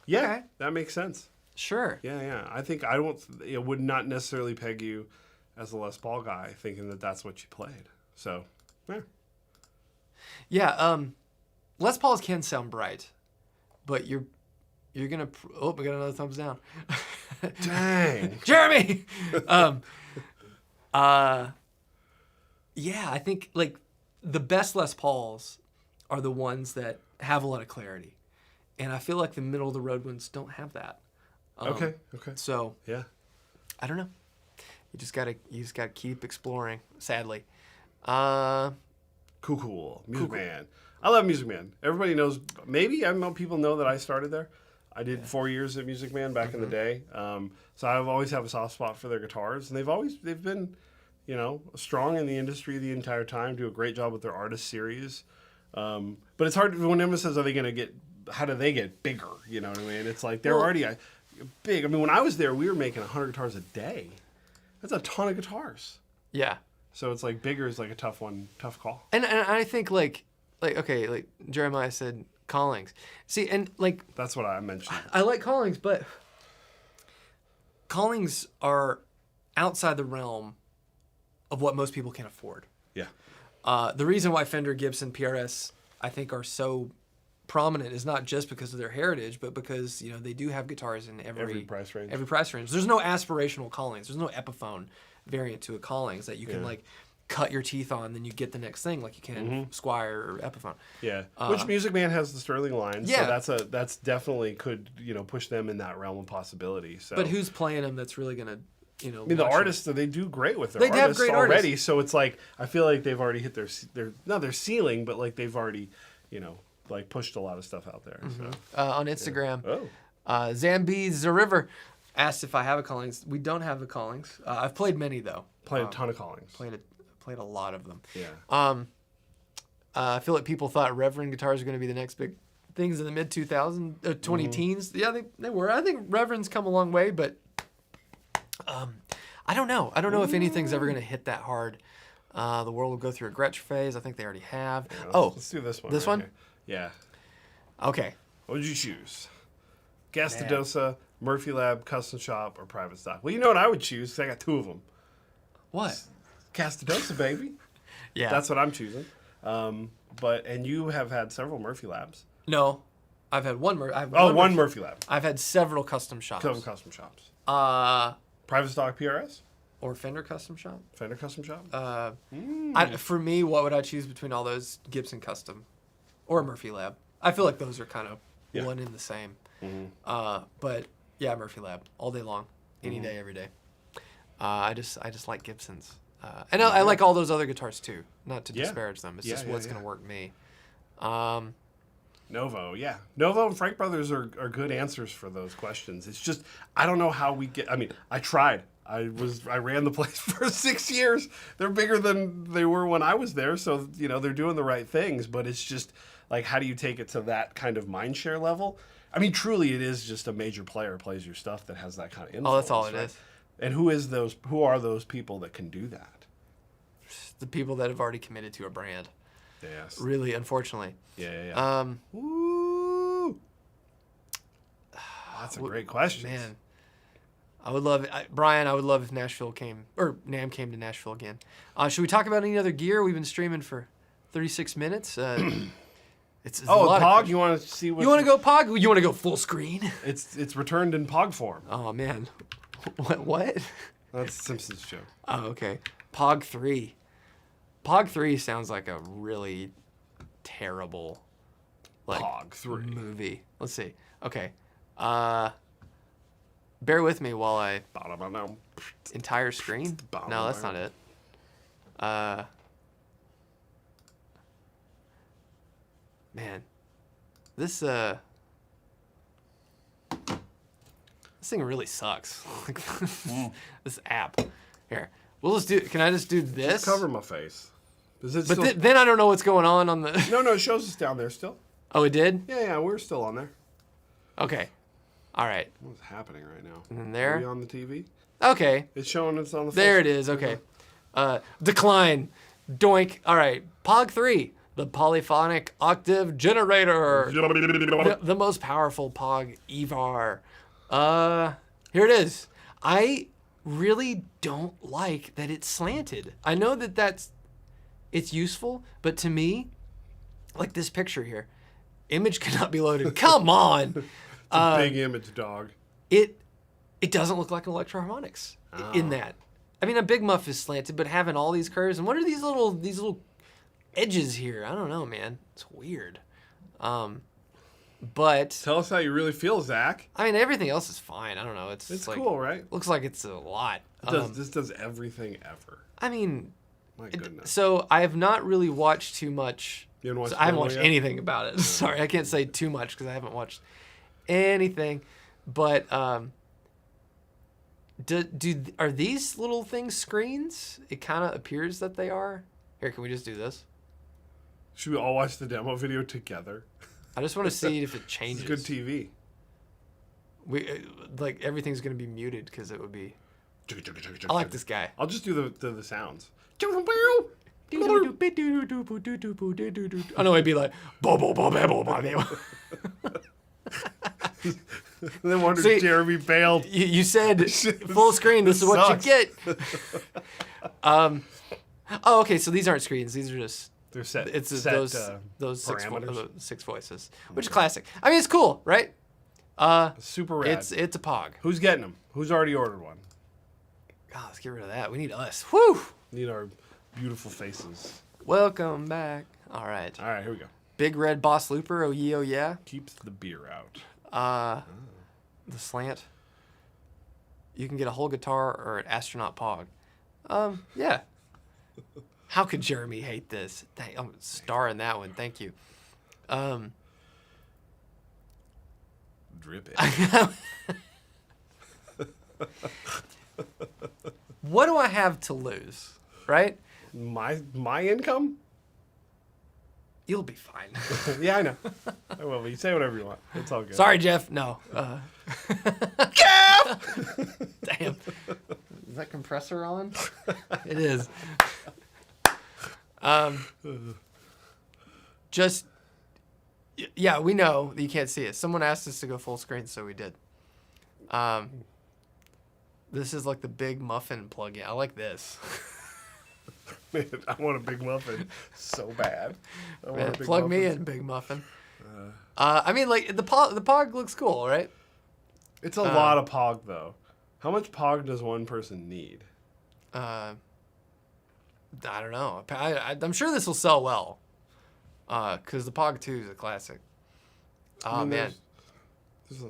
yeah, Okay. that makes sense. Sure. Yeah. I think it would not necessarily peg you as a Les Paul guy thinking that that's what you played. So, yeah. Yeah, Les Pauls can sound bright, but you're gonna. Oh, we got another thumbs down. Dang. Jeremy. Yeah, I think like the best Les Pauls are the ones that have a lot of clarity, and I feel like the middle of the road ones don't have that. Okay. So Yeah. I don't know. You just gotta keep exploring. Sadly. Cool. Music Man. I love Music Man. Everybody knows. Maybe I know people know that I started there. I did 4 years at Music Man back in the day. So I've always have a soft spot for their guitars, and they've been, you know, strong in the industry the entire time. Do a great job with their artist series. But it's hard when everyone says, how do they get bigger? You know what I mean? It's like they're already big. I mean, when I was there, we were making 100 guitars a day. That's a ton of guitars. Yeah. So it's like bigger is like a tough call. And I think like Jeremiah said Callings. See, and like That's what I mentioned. I like Callings, but Callings are outside the realm of what most people can afford. Yeah. The reason why Fender, Gibson, PRS, I think are so prominent is not just because of their heritage, but because, you know, they do have guitars in every price range. Every price range. There's no aspirational Callings. There's no Epiphone variant to a Callings that you can like cut your teeth on, then you get the next thing like you can Squire or Epiphone. Yeah. Which Music Man has the Sterling line. Yeah. So that's definitely could, you know, push them in that realm of possibility. So But who's playing them that's really gonna, you know? I mean, the watch 'em? artists, they do great with their They have artists great already. artists. So it's like, I feel like they've already hit their ceiling, but like they've already, you know, like pushed a lot of stuff out there. So. On Instagram. Oh. Zambi's the River asked if I have a Callings. We don't have a Callings. I've played many though. Played a ton of Callings. Played a lot of them. Yeah. I feel like people thought Reverend guitars are going to be the next big things in the mid 2010s. Yeah, they were. I think Reverend's come a long way, but I don't know. I don't know if anything's ever going to hit that hard. The world will go through a Gretsch phase. I think they already have. Yeah, let's do this one. This one? Here. Yeah. Okay. What would you choose? Gastadosa, Murphy Lab, Custom Shop, or Private Stock? Well, you know what I would choose, 'cause I got 2 of them. What? Castadosa, baby. Yeah. That's what I'm choosing. And you have had several Murphy Labs. No. I've had one. One Murphy Lab. I've had several custom shops. Custom shops. Private Stock PRS? Or Fender custom shop. Fender Custom Shop? For me, what would I choose between all those? Gibson custom or Murphy Lab. I feel like those are kind of one in the same. But yeah, Murphy Lab all day long, any day, every day. I just like Gibsons, and I like all those other guitars too. Not to disparage them, it's just what's gonna work me. Novo, yeah. Novo and Frank Brothers are good answers for those questions. It's just, I don't know how we get, I mean, I tried. I ran the place for 6 years. They're bigger than they were when I was there, so, you know, they're doing the right things, but it's just, like, how do you take it to that kind of mind share level? I mean, truly, it is just a major player plays your stuff that has that kind of influence. Oh, that's all it is. And who are those people that can do that? The people that have already committed to a brand. Yes. Really, unfortunately. Yeah. Woo! That's a great question. Man. I would love it. Brian, I would love if NAMM came to Nashville again. Should we talk about any other gear? We've been streaming for 36 minutes. It's a lot POG, you want to see what... You want to go POG? You want to go full screen? It's returned in POG form. Oh, man. What? That's a Simpsons joke. Oh, okay. POG 3. Pog 3 sounds like a really terrible Pog 3 movie. Let's see. Okay. Bear with me while I entire screen. No, that's not it. Man, this thing really sucks. This app. Here, we'll just do. Can I just do this? Just cover my face. Does it But still... then I don't know what's going on the. No, it shows us down there still. Oh, it did? Yeah, we're still on there. Okay. All right. What's happening right now? And then there. Are we on the TV? Okay. It's showing us on the. There it is. Okay. Decline. Doink. All right. Pog 3, the polyphonic octave generator. The most powerful Pog ever. Here it is. I really don't like that it's slanted. I know that it's useful, but to me, like this picture here, image cannot be loaded. Come on. It's a big image, dog. It doesn't look like an electroharmonics in that. I mean, a Big Muff is slanted, but having all these curves, and what are these little edges here? I don't know, man. It's weird. But Tell us how you really feel, Zach. I mean, everything else is fine. I don't know. It's like, cool, right? Looks like it's a lot. This does everything ever. I mean, My goodness. so I have not really watched too much. You haven't watched I haven't the watched demo yet? anything about it. Sorry, I can't say too much because I haven't watched anything. But are these little things screens? It kind of appears that they are. Here, can we just do this? Should we all watch the demo video together? I just want to see if it It's changes. good TV. We like everything's gonna be muted because it would be. I like this guy. I'll just do the sounds. Oh no, it'd be like Then wonder See, if Jeremy bailed. You said full screen. This is what sucks. you get. Oh, okay. So these aren't screens. These are just. They're set. It's set, those parameters. six voices, which is classic. I mean, it's cool, right? Super rad. It's a Pog. Who's getting them? Who's already ordered one? God, let's get rid of that. We need us. Whew. Need our beautiful faces. Welcome back. All right. All right, here we go. Big Red Boss Looper. Oh yeah, oh yeah. Keeps the beer out. The slant. You can get a whole guitar or an astronaut Pog. Yeah. How could Jeremy hate this? I'm starring that one. Thank you. Drip it. What do I have to lose? Right? My income? You'll be fine. Yeah, I know. I will. But you say whatever you want. It's all good. Sorry, Jeff. No. Jeff! Damn. Is that compressor on? It is. Yeah, we know that you can't see it. Someone asked us to go full screen, so we did. This is like the Big Muffin plug-in. I like this. Man, I want a big muffin so bad. Man, plug me in, Big Muffin. I mean, like the Pog looks cool, right? It's a lot of Pog, though. How much Pog does one person need? I don't know. I'm sure this will sell well. Because the Pog 2 is a classic. Oh, I mean, man. there's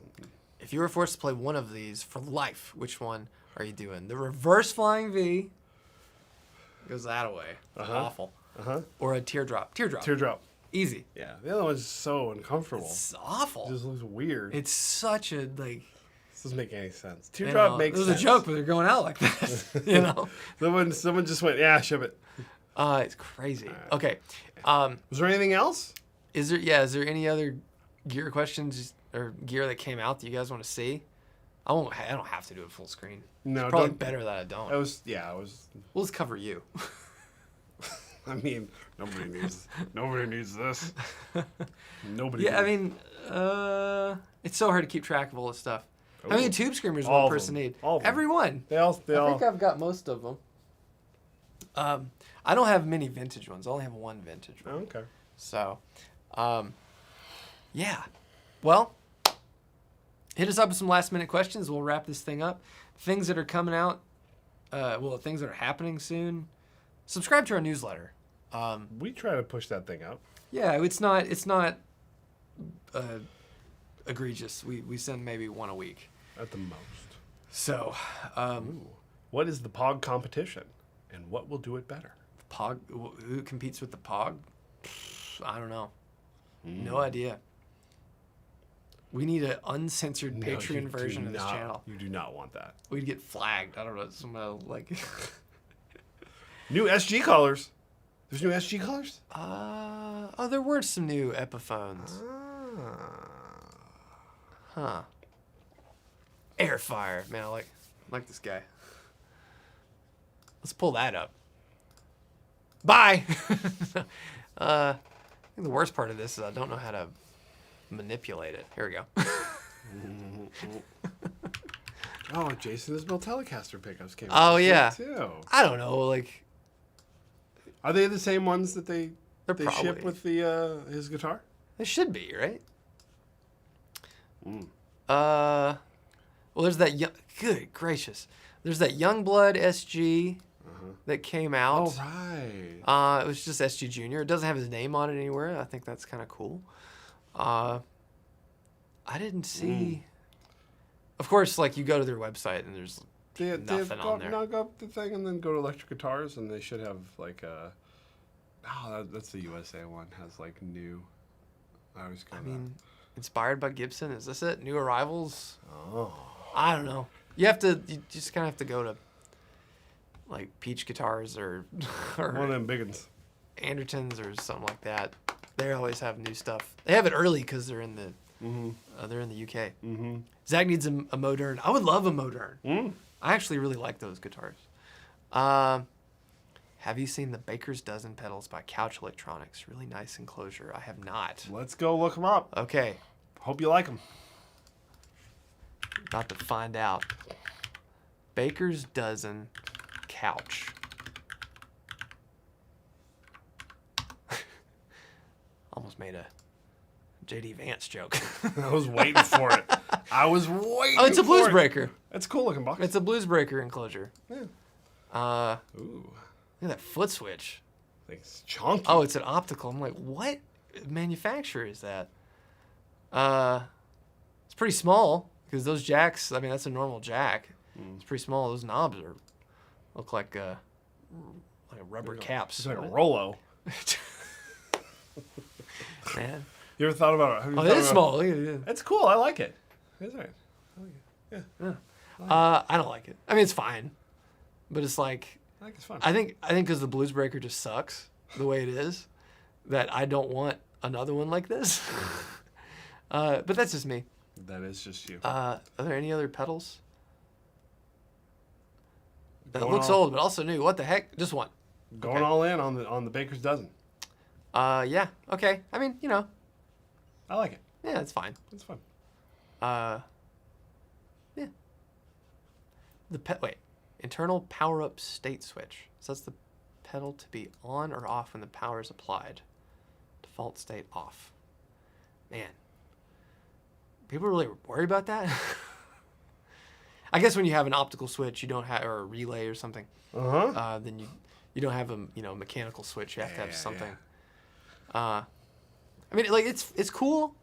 If you were forced to play one of these for life, which one are you doing? The reverse flying V goes that away. Awful. Or a teardrop. Teardrop. Easy. Yeah, the other one's so uncomfortable. It's awful. It just looks weird. It's such a, like... This doesn't make any sense. Teardrop makes sense. It was a joke, but they're going out like that. You know? Someone just went, yeah, ship it. It's crazy. Okay. Was there anything else? Is there any other gear questions or gear that came out that you guys want to see? I don't have to do it full screen. No, it's probably don't. better that I don't. I was. We'll just cover you. I mean, nobody needs this. Nobody. Yeah, needs. I mean, it's so hard to keep track of all this stuff. How many tube screamers All one of person them. need? All of them. Everyone. They all. I think I've got most of them. I don't have many vintage ones. I only have one vintage one. Oh, okay. So, yeah. Well, hit us up with some last minute questions. We'll wrap this thing up. Things that are coming out, things that are happening soon. Subscribe to our newsletter. We try to push that thing out. Yeah, it's not egregious. We send maybe one a week. At the most. So, Ooh. What is the POG competition, and what will do it better? POG, who competes with the POG? I don't know. No idea. We need an uncensored Patreon version of this channel. You do not want that. We'd get flagged. I don't know. Somehow, like. New SG colors. There's new SG colors? Oh, there were some new Epiphones. Huh. Airfire. Man, I like this guy. Let's pull that up. Bye! I think the worst part of this is I don't know how to manipulate it. Here we go. Oh, Jason Isbell Telecaster pickups came Oh, out yeah. too. I don't know, like... Are they the same ones that they probably ship with the his guitar? They should be, right? Well, there's that... Good gracious. There's that Youngblood SG that came out. Oh, right. It was just SG Junior. It doesn't have his name on it anywhere. I think that's kind of cool. I didn't see... Of course, like, you go to their website and there's nothing on there. Knock up the thing and then go to Electric Guitars and they should have, like, a... Oh, that's the USA one. Has, like, new... I always go Inspired by Gibson. Is this it? New arrivals? Oh. I don't know. You just kind of have to go to, like, Peach Guitars or One of them big ones. Andertons or something like that. They always have new stuff. They have it early because they're in the they're in the UK. Mm-hmm. Zach needs a Modern. I would love a Modern. I actually really like those guitars. Have you seen the Baker's Dozen pedals by Couch Electronics? Really nice enclosure. I have not. Let's go look them up. Okay. Hope you like them. About to find out. Baker's Dozen couch. Almost made a J.D. Vance joke. I was waiting for it. Oh, it's a Blues Breaker. It's a cool looking box. It's a Blues Breaker enclosure. Yeah. Ooh. Look at that foot switch. It's chunky. Oh, it's an optical. I'm like, what manufacturer is that? It's pretty small because those jacks, that's a normal jack. It's pretty small. Those knobs look like rubber caps. It's like a Rollo. Man. You ever thought about it? It is small. Look at it. It's cool. I like it. It's all right. I like it. Yeah. I don't like it. It's fine, but it's like I think it's fun. I think because the Blues Breaker just sucks the way it is, that I don't want another one like this. But that's just me. That is just you. Are there any other pedals? That looks old, but also new. What the heck? Just one. Going all in on the Baker's Dozen. Yeah. Okay. I like it. Yeah, it's fine. It's fun. Yeah. Wait. Internal power-up state switch. Sets the pedal to be on or off when the power is applied. Default state off. Man. People really worry about that? I guess when you have an optical switch, you don't have, or a relay or something. Then you don't have a mechanical switch. You have to have something. Yeah. It's cool,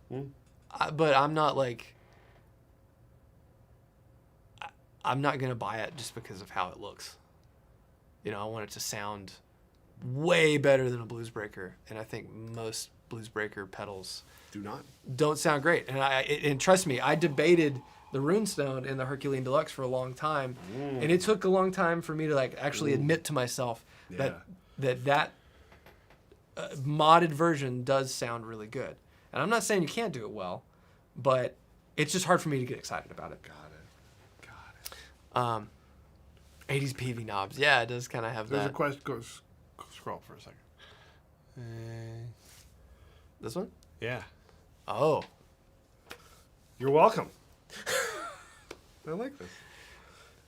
but I'm not like. I'm not gonna buy it just because of how it looks. I want it to sound way better than a Blues Breaker, and I think most Blues Breaker pedals don't sound great. And trust me, I debated the Runestone and the Herculean Deluxe for a long time, and it took a long time for me to actually admit to myself that modded version does sound really good. And I'm not saying you can't do it well, but it's just hard for me to get excited about it. Got it. 80s PV knobs. Yeah, it does kind of have There's that. a question. Go scroll for a second. This one? Yeah. Oh. You're welcome. I like this.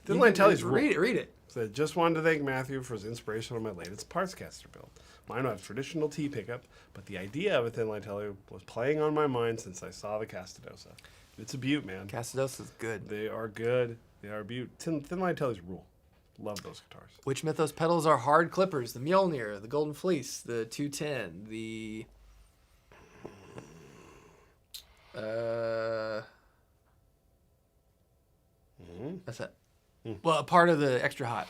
Didn't I tell you? Read it. Said, just wanted to thank Matthew for his inspiration on my latest Partscaster build. Mine will have traditional T pickup, but the idea of a thin line telly was playing on my mind since I saw the Castadosa. It's a beaut, man. Castadosa's good. They are good. They are beaut. Thin line tellies rule. Love those guitars. Which Mythos pedals are hard clippers? The Mjolnir, the Golden Fleece, the 210, the... That's it. Well, a part of the extra hot.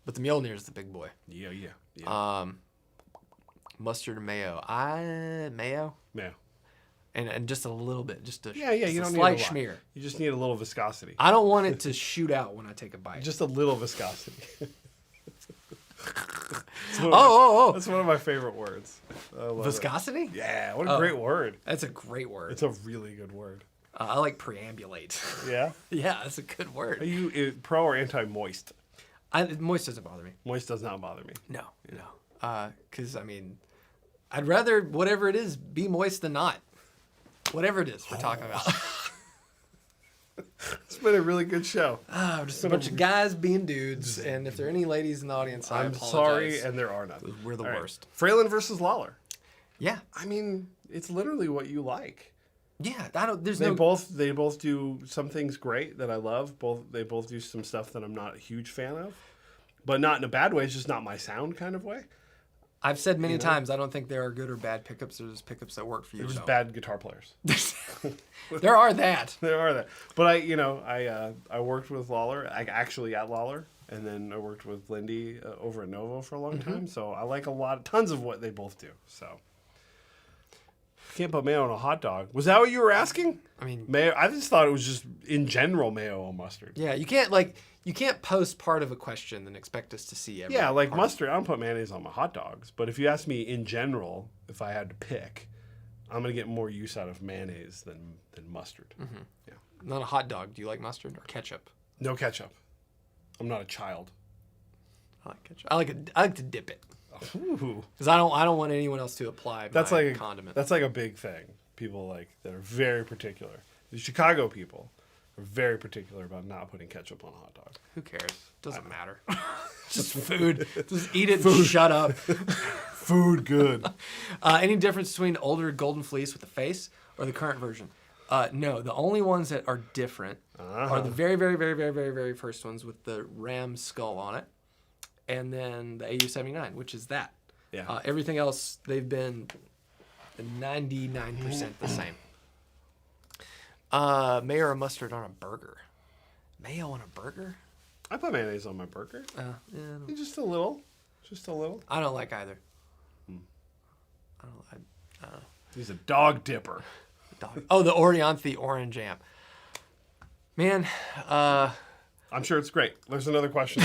But the Mjolnir is the big boy. Yeah. Mustard and mayo. Mayo? Yeah. And just a little bit. Just a, Yeah, you don't slight need a lot. schmear. You just need a little viscosity. I don't want it to shoot out when I take a bite. Just a little viscosity. That's one of my favorite words. I love Viscosity? it. Yeah, what a great word. That's a great word. It's a really good word. I like preambulate. Yeah? Yeah, that's a good word. Are you pro or anti-moist? Moist doesn't bother me. Moist does not bother me. No. Because, I mean, I'd rather whatever it is be moist than not. Whatever it is we're talking about. It's been a really good show. Just a bunch of guys being dudes. And if there are any ladies in the audience, I I'm apologize. sorry, and there are none. We're the All right. worst. Fralin versus Lawler. Yeah. I mean, it's literally what you like. Yeah. There's They no... both do some things great that I love. They both do some stuff that I'm not a huge fan of. But not in a bad way, it's just not my sound kind of way. I've said many times, I don't think there are good or bad pickups. There's pickups that work for you. They're just so. bad guitar players. There are that. There are that. But I worked with Lawler, actually at Lawler, and then I worked with Lindy over at Novo for a long time. So I like tons of what they both do. So can't put mayo on a hot dog. Was that what you were asking? I mean, Mayo. I just thought it was just in general mayo on mustard. yeah, you can't post part of a question and expect us to see every Yeah, like part. mustard. I don't put mayonnaise on my hot dogs. But if you ask me in general, if I had to pick, I'm gonna get more use out of mayonnaise than mustard. Yeah. Not a hot dog. Do you like mustard or ketchup? No ketchup. I'm not a child. I like ketchup. I like to dip it Ooh. because I don't want anyone else to apply That's my like condiment. That's like a big thing. People that are very particular. The Chicago people are very particular about not putting ketchup on a hot dog. Who cares? Doesn't matter. Just food. Just eat it and shut up. Food good. Any difference between older Golden Fleece with the face or the current version? No. The only ones that are different are the very, very, very, very, very, very first ones with the ram skull on it, and then the AU-79, which is that. Yeah. Everything else, they've been 99% the same. Mayo or mustard on a burger? Mayo on a burger? I put mayonnaise on my burger. Yeah, Just a little. Just a little. I don't like either. I don't know. He's a dog dipper. Oh, the Orianthe orange amp. Man, I'm sure it's great. There's another question.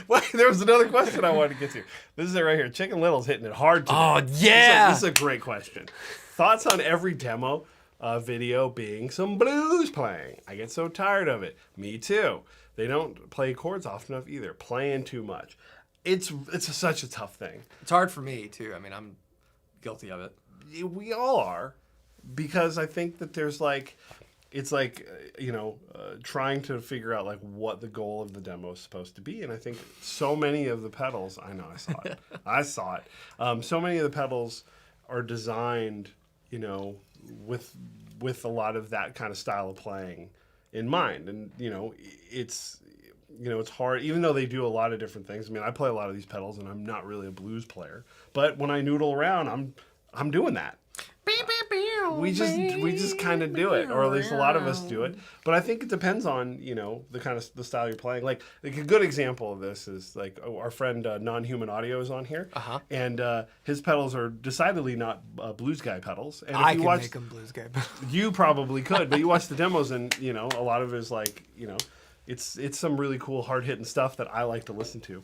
Wait, there was another question I wanted to get to. This is it right here. Chicken Little's hitting it hard today. Oh, yeah. This is a great question. Thoughts on every demo video being some blues playing? I get so tired of it. Me too. They don't play chords often enough either. Playing too much. It's such a tough thing. it's hard for me too. I mean, I'm guilty of it. We all are, because I think that there's trying to figure out like what the goal of the demo is supposed to be. And I think so many of the pedals, I know I saw it. I saw it. So many of the pedals are designed, with a lot of that kind of style of playing in mind. And, it's hard, even though they do a lot of different things. I mean, I play a lot of these pedals and I'm not really a blues player, but when I noodle around, I'm doing that. We just kind of do it, or at least a lot of us do it. But I think it depends on the kind of the style you're playing. Like a good example of this is like our friend Non-Human Audio is on here, and his pedals are decidedly not blues guy pedals. And if I you can watch, make them blues guy. you probably could, but you watch the demos and a lot of it is like it's some really cool hard hitting stuff that I like to listen to.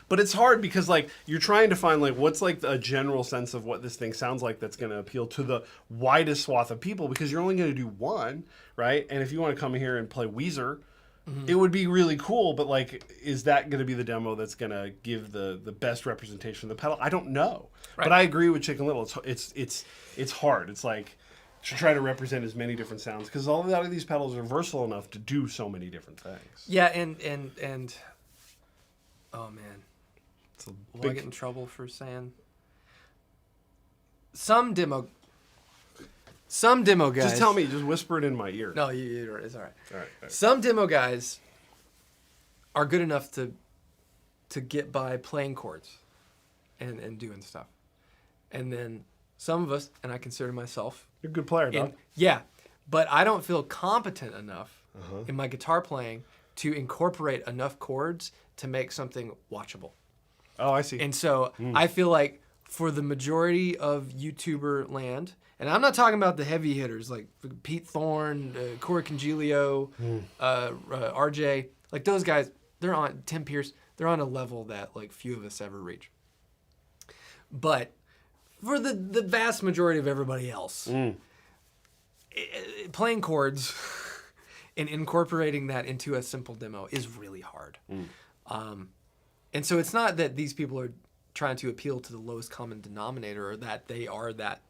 But it's hard because like you're trying to find like what's like a general sense of what this thing sounds like that's going to appeal to the widest swath of people, because you're only going to do one, right? And if you want to come here and play Weezer, it would be really cool, but like is that going to be the demo that's going to give the best representation of the pedal? I don't know. Right. But I agree with Chicken Little. It's hard. It's like to try to represent as many different sounds, because all of these pedals are versatile enough to do so many different things. Yeah, and oh man, will I get in trouble for saying some demo? Some demo guys. Just tell me. Just whisper it in my ear. No, it's all right. All right. Some demo guys are good enough to get by playing chords and doing stuff. And then some of us, and I consider myself. You're a good player, dog. Yeah, but I don't feel competent enough in my guitar playing to incorporate enough chords to make something watchable. Oh, I see. And so I feel like for the majority of YouTuber land, and I'm not talking about the heavy hitters like Pete Thorne, Corey Congilio, RJ, like those guys, they're on, Tim Pierce, they're on a level that like few of us ever reach. But for the vast majority of everybody else, playing chords and incorporating that into a simple demo is really hard. And so it's not that these people are trying to appeal to the lowest common denominator or that they are that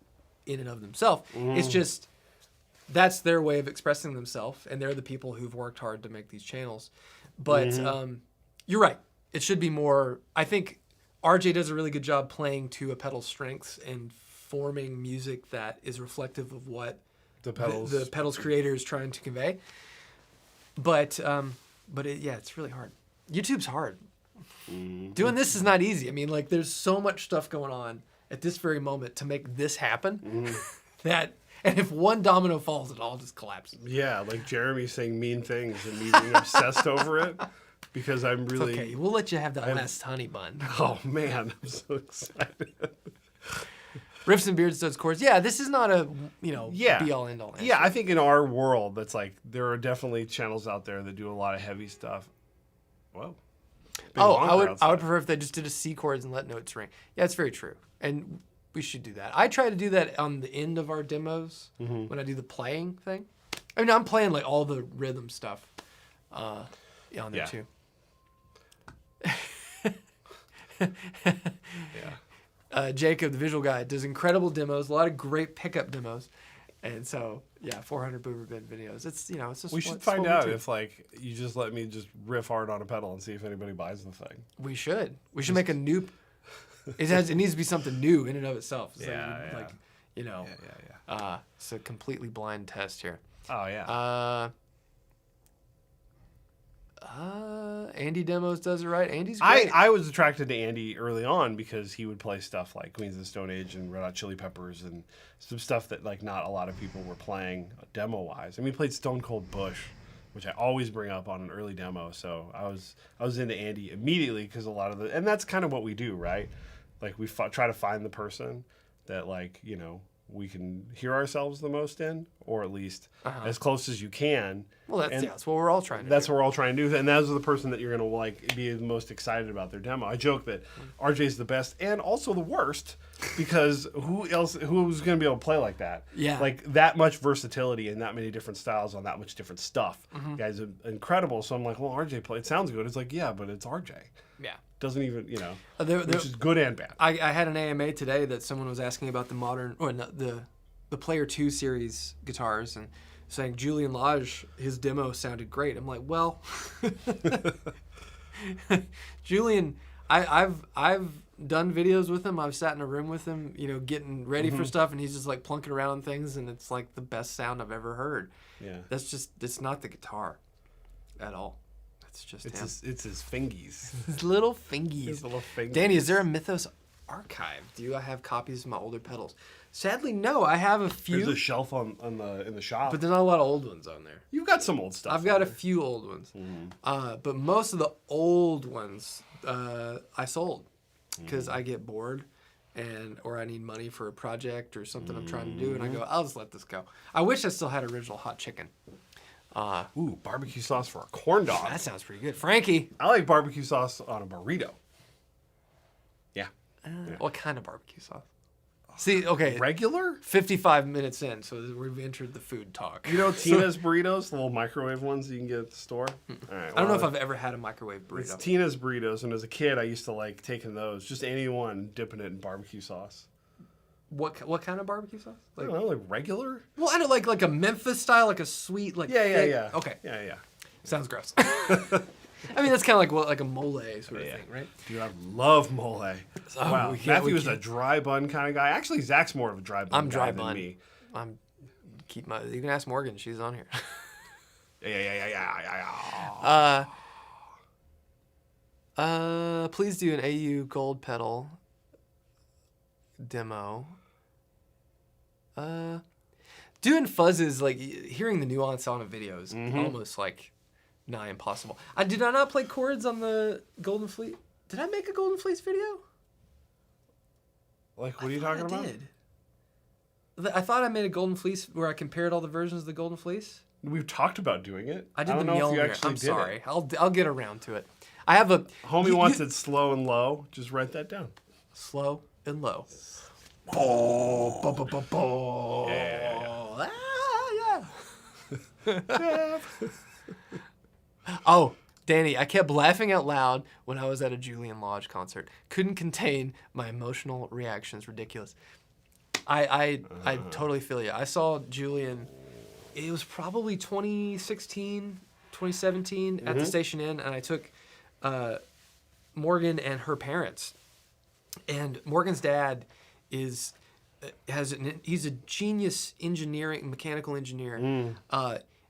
in and of themselves. It's just that's their way of expressing themselves, and they're the people who've worked hard to make these channels. But you're right. It should be more. I think RJ does a really good job playing to a pedal's strengths and forming music that is reflective of what the pedal's creator is trying to convey. But it's really hard. YouTube's hard. Doing this is not easy. I mean, like, there's so much stuff going on at this very moment to make this happen and if one domino falls, it all just collapses. Yeah, like Jeremy saying mean things and me being obsessed over it because I'm really... It's okay, we'll let you have that last honey bun. Oh, man, I'm so excited. Riffs and Beards does chords. Yeah, this is not a, be-all, end-all answer. Yeah, I think in our world, that's like, there are definitely channels out there that do a lot of heavy stuff. Whoa. I would prefer if they just did a C chords and let notes ring. Yeah, it's very true. And we should do that. I try to do that on the end of our demos when I do the playing thing. I mean, I'm playing like all the rhythm stuff on there too. Jacob, the visual guy, does incredible demos, a lot of great pickup demos. And so, 400 boomer bid videos. It's, it's just we should find out if, like, you just let me just riff hard on a pedal and see if anybody buys the thing. We should. We should make a new... It needs to be something new in and of itself. So it's a completely blind test here. Oh, yeah. Andy demos does it right. Andy's great. I was attracted to Andy early on because he would play stuff like Queens of the Stone Age and Red Hot Chili Peppers and some stuff that like not a lot of people were playing demo wise. I mean, he played Stone Cold Bush, which I always bring up on an early demo. So I was into Andy immediately because a lot of and that's kind of what we do, right? Like we try to find the person that like we can hear ourselves the most in, or at least as close as you can. Well, that's what we're all trying to do. That's what we're all trying to do. And that's the person that you're going to like be the most excited about their demo. I joke that RJ's the best and also the worst because who's going to be able to play like that? Yeah. Like that much versatility and that many different styles on that much different stuff. Guys are incredible. So I'm like, well, RJ play. It sounds good. It's like, yeah, but it's RJ. Yeah. Doesn't even, which is good and bad. I had an AMA today that someone was asking about the Player 2 series guitars and saying Julian Lage, his demo sounded great. I'm like, well, Julian, I've done videos with him. I've sat in a room with him, getting ready for stuff, and he's just like plunking around on things, and it's like the best sound I've ever heard. Yeah, it's not the guitar at all. It's just it's his fingies. His little fingies. His little fingies. Danny, is there a Mythos archive? Do I have copies of my older pedals? Sadly, no. I have a few. There's a shelf in the shop, but there's not a lot of old ones on there. You've got some old stuff. I've got a few old ones, but most of the old ones I sold because I get bored or I need money for a project or something I'm trying to do, and I go, I'll just let this go. I wish I still had original hot chicken. Barbecue sauce for a corn dog. That sounds pretty good. Frankie. I like barbecue sauce on a burrito. Yeah. What kind of barbecue sauce? See, okay. Regular? 55 minutes in, so we've entered the food talk. You know Tina's burritos, the little microwave ones you can get at the store? All right, I don't know if I've ever had a microwave burrito. It's Tina's burritos, and as a kid, I used to like taking those, just any one, dipping it in barbecue sauce. What kind of barbecue sauce? Like, I don't know, like regular? Well, I don't like a Memphis style, like a sweet, like thick. Yeah. Okay. Yeah. Sounds gross. I mean, that's kind of like a mole sort of thing, right? Dude, I love mole. Wow. Matthew is a dry bun kind of guy. Actually, Zach's more of a dry bun guy than me. You can ask Morgan. She's on here. Yeah. Please do an AU gold pedal demo. Doing fuzzes, like hearing the nuance on a video is almost like nigh impossible. Did I not play chords on the Golden Fleece? Did I make a Golden Fleece video? Like, what are you talking about? I thought I made a Golden Fleece where I compared all the versions of the Golden Fleece. We've talked about doing it. I did don't the know if you Mjolnir. actually I'm did sorry. it. I'll get around to it. I have a Homie wants it slow and low. Just write that down. slow and low. Yeah. Oh, Danny, I kept laughing out loud when I was at a Julian Lage concert. Couldn't contain my emotional reactions. Ridiculous. I totally feel you. I saw Julian, it was probably 2016, 2017 at the Station Inn, and I took Morgan and her parents. And Morgan's dad he's a genius mechanical engineer.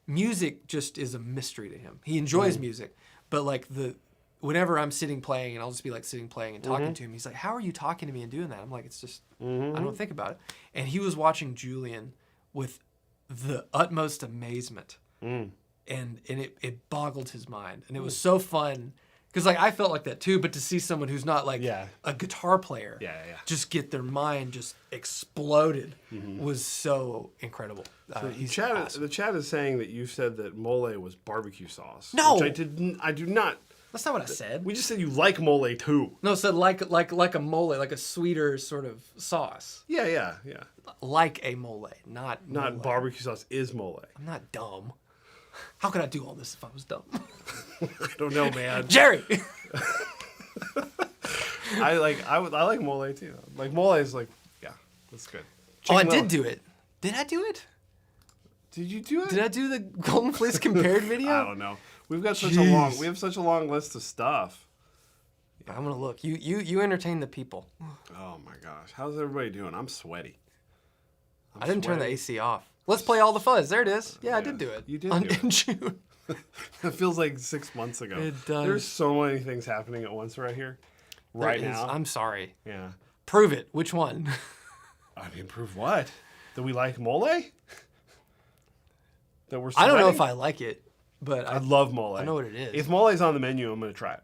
Music just is a mystery to him. He enjoys music, but like whenever I'm sitting playing and I'll just be like sitting playing and talking to him, he's like, "How are you talking to me and doing that?" I'm like, "It's just I don't think about it." And he was watching Julian with the utmost amazement, and it boggled his mind, and it was so fun. Because like I felt like that too, but to see someone who's not like a guitar player just get their mind just exploded was so incredible. The chat is saying that you said that mole was barbecue sauce. No! Which I do not. That's not what I said. We just said you like mole too. No, it said like a mole, like a sweeter sort of sauce. Yeah. Like a mole, not mole. Barbecue sauce is mole. I'm not dumb. How could I do all this if I was dumb? I don't know, man. Jerry! I like mole too. Like mole is like, yeah, that's good. I did do it. Did I do it? Did you do it? Did I do the Golden Fleece compared video? I don't know. We have such a long list of stuff. I'm gonna look. You entertain the people. Oh my gosh, how's everybody doing? I'm sweaty. I didn't turn the AC off. Let's play all the fuzz. There it is. Yeah, I did do it. You did do it. In June. It feels like 6 months ago. It does. There's so many things happening at once right here. Right now. I'm sorry. Yeah. Prove it. Which one? I mean, prove what? That we like mole? That we're I don't know sweating? if I like it, but I love mole. I know what it is. If mole's on the menu, I'm going to try it.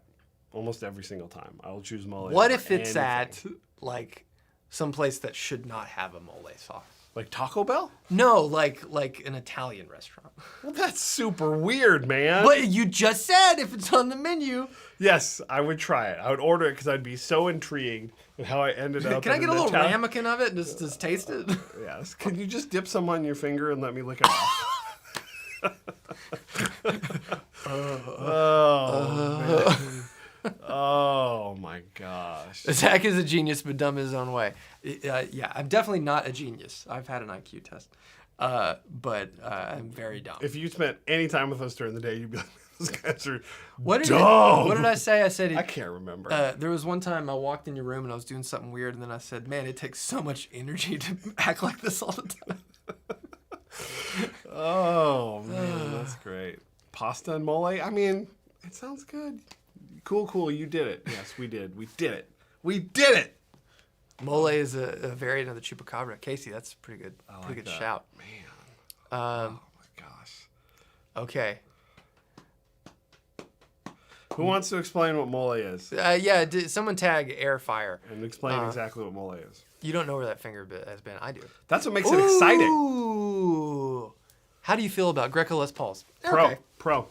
Almost every single time. I will choose mole. What over if it's anything. at like some place that should not have a mole sauce? Like Taco Bell? No, like an Italian restaurant. Well, that's super weird, man. But you just said if it's on the menu. Yes, I would try it. I would order it because I'd be so intrigued at how I ended up. Can I get a little ramekin of it and just taste it? Yes. Can you just dip some on your finger and let me lick it off? Oh my gosh. Zach is a genius, but dumb in his own way. Yeah, I'm definitely not a genius. I've had an IQ test, but I'm very dumb. If you spent any time with us during the day, you'd be like, "Those guys are What did I say? I said I can't remember. there was one time I walked in your room and I was doing something weird, and then I said, "Man, it takes so much energy to act like this all the time." Oh man, that's great. Pasta and mole. I mean, it sounds good. Cool. You did it. Yes, we did. We did it. Mole is a variant of the chupacabra. Casey, that's a pretty good that. shout. Man. Oh my gosh. Okay. Who wants to explain what mole is? Yeah, someone tag air fire. And explain exactly what mole is. You don't know where that finger bit has been. I do. That's what makes it exciting. Ooh. How do you feel about Greco Les Pauls? Pro.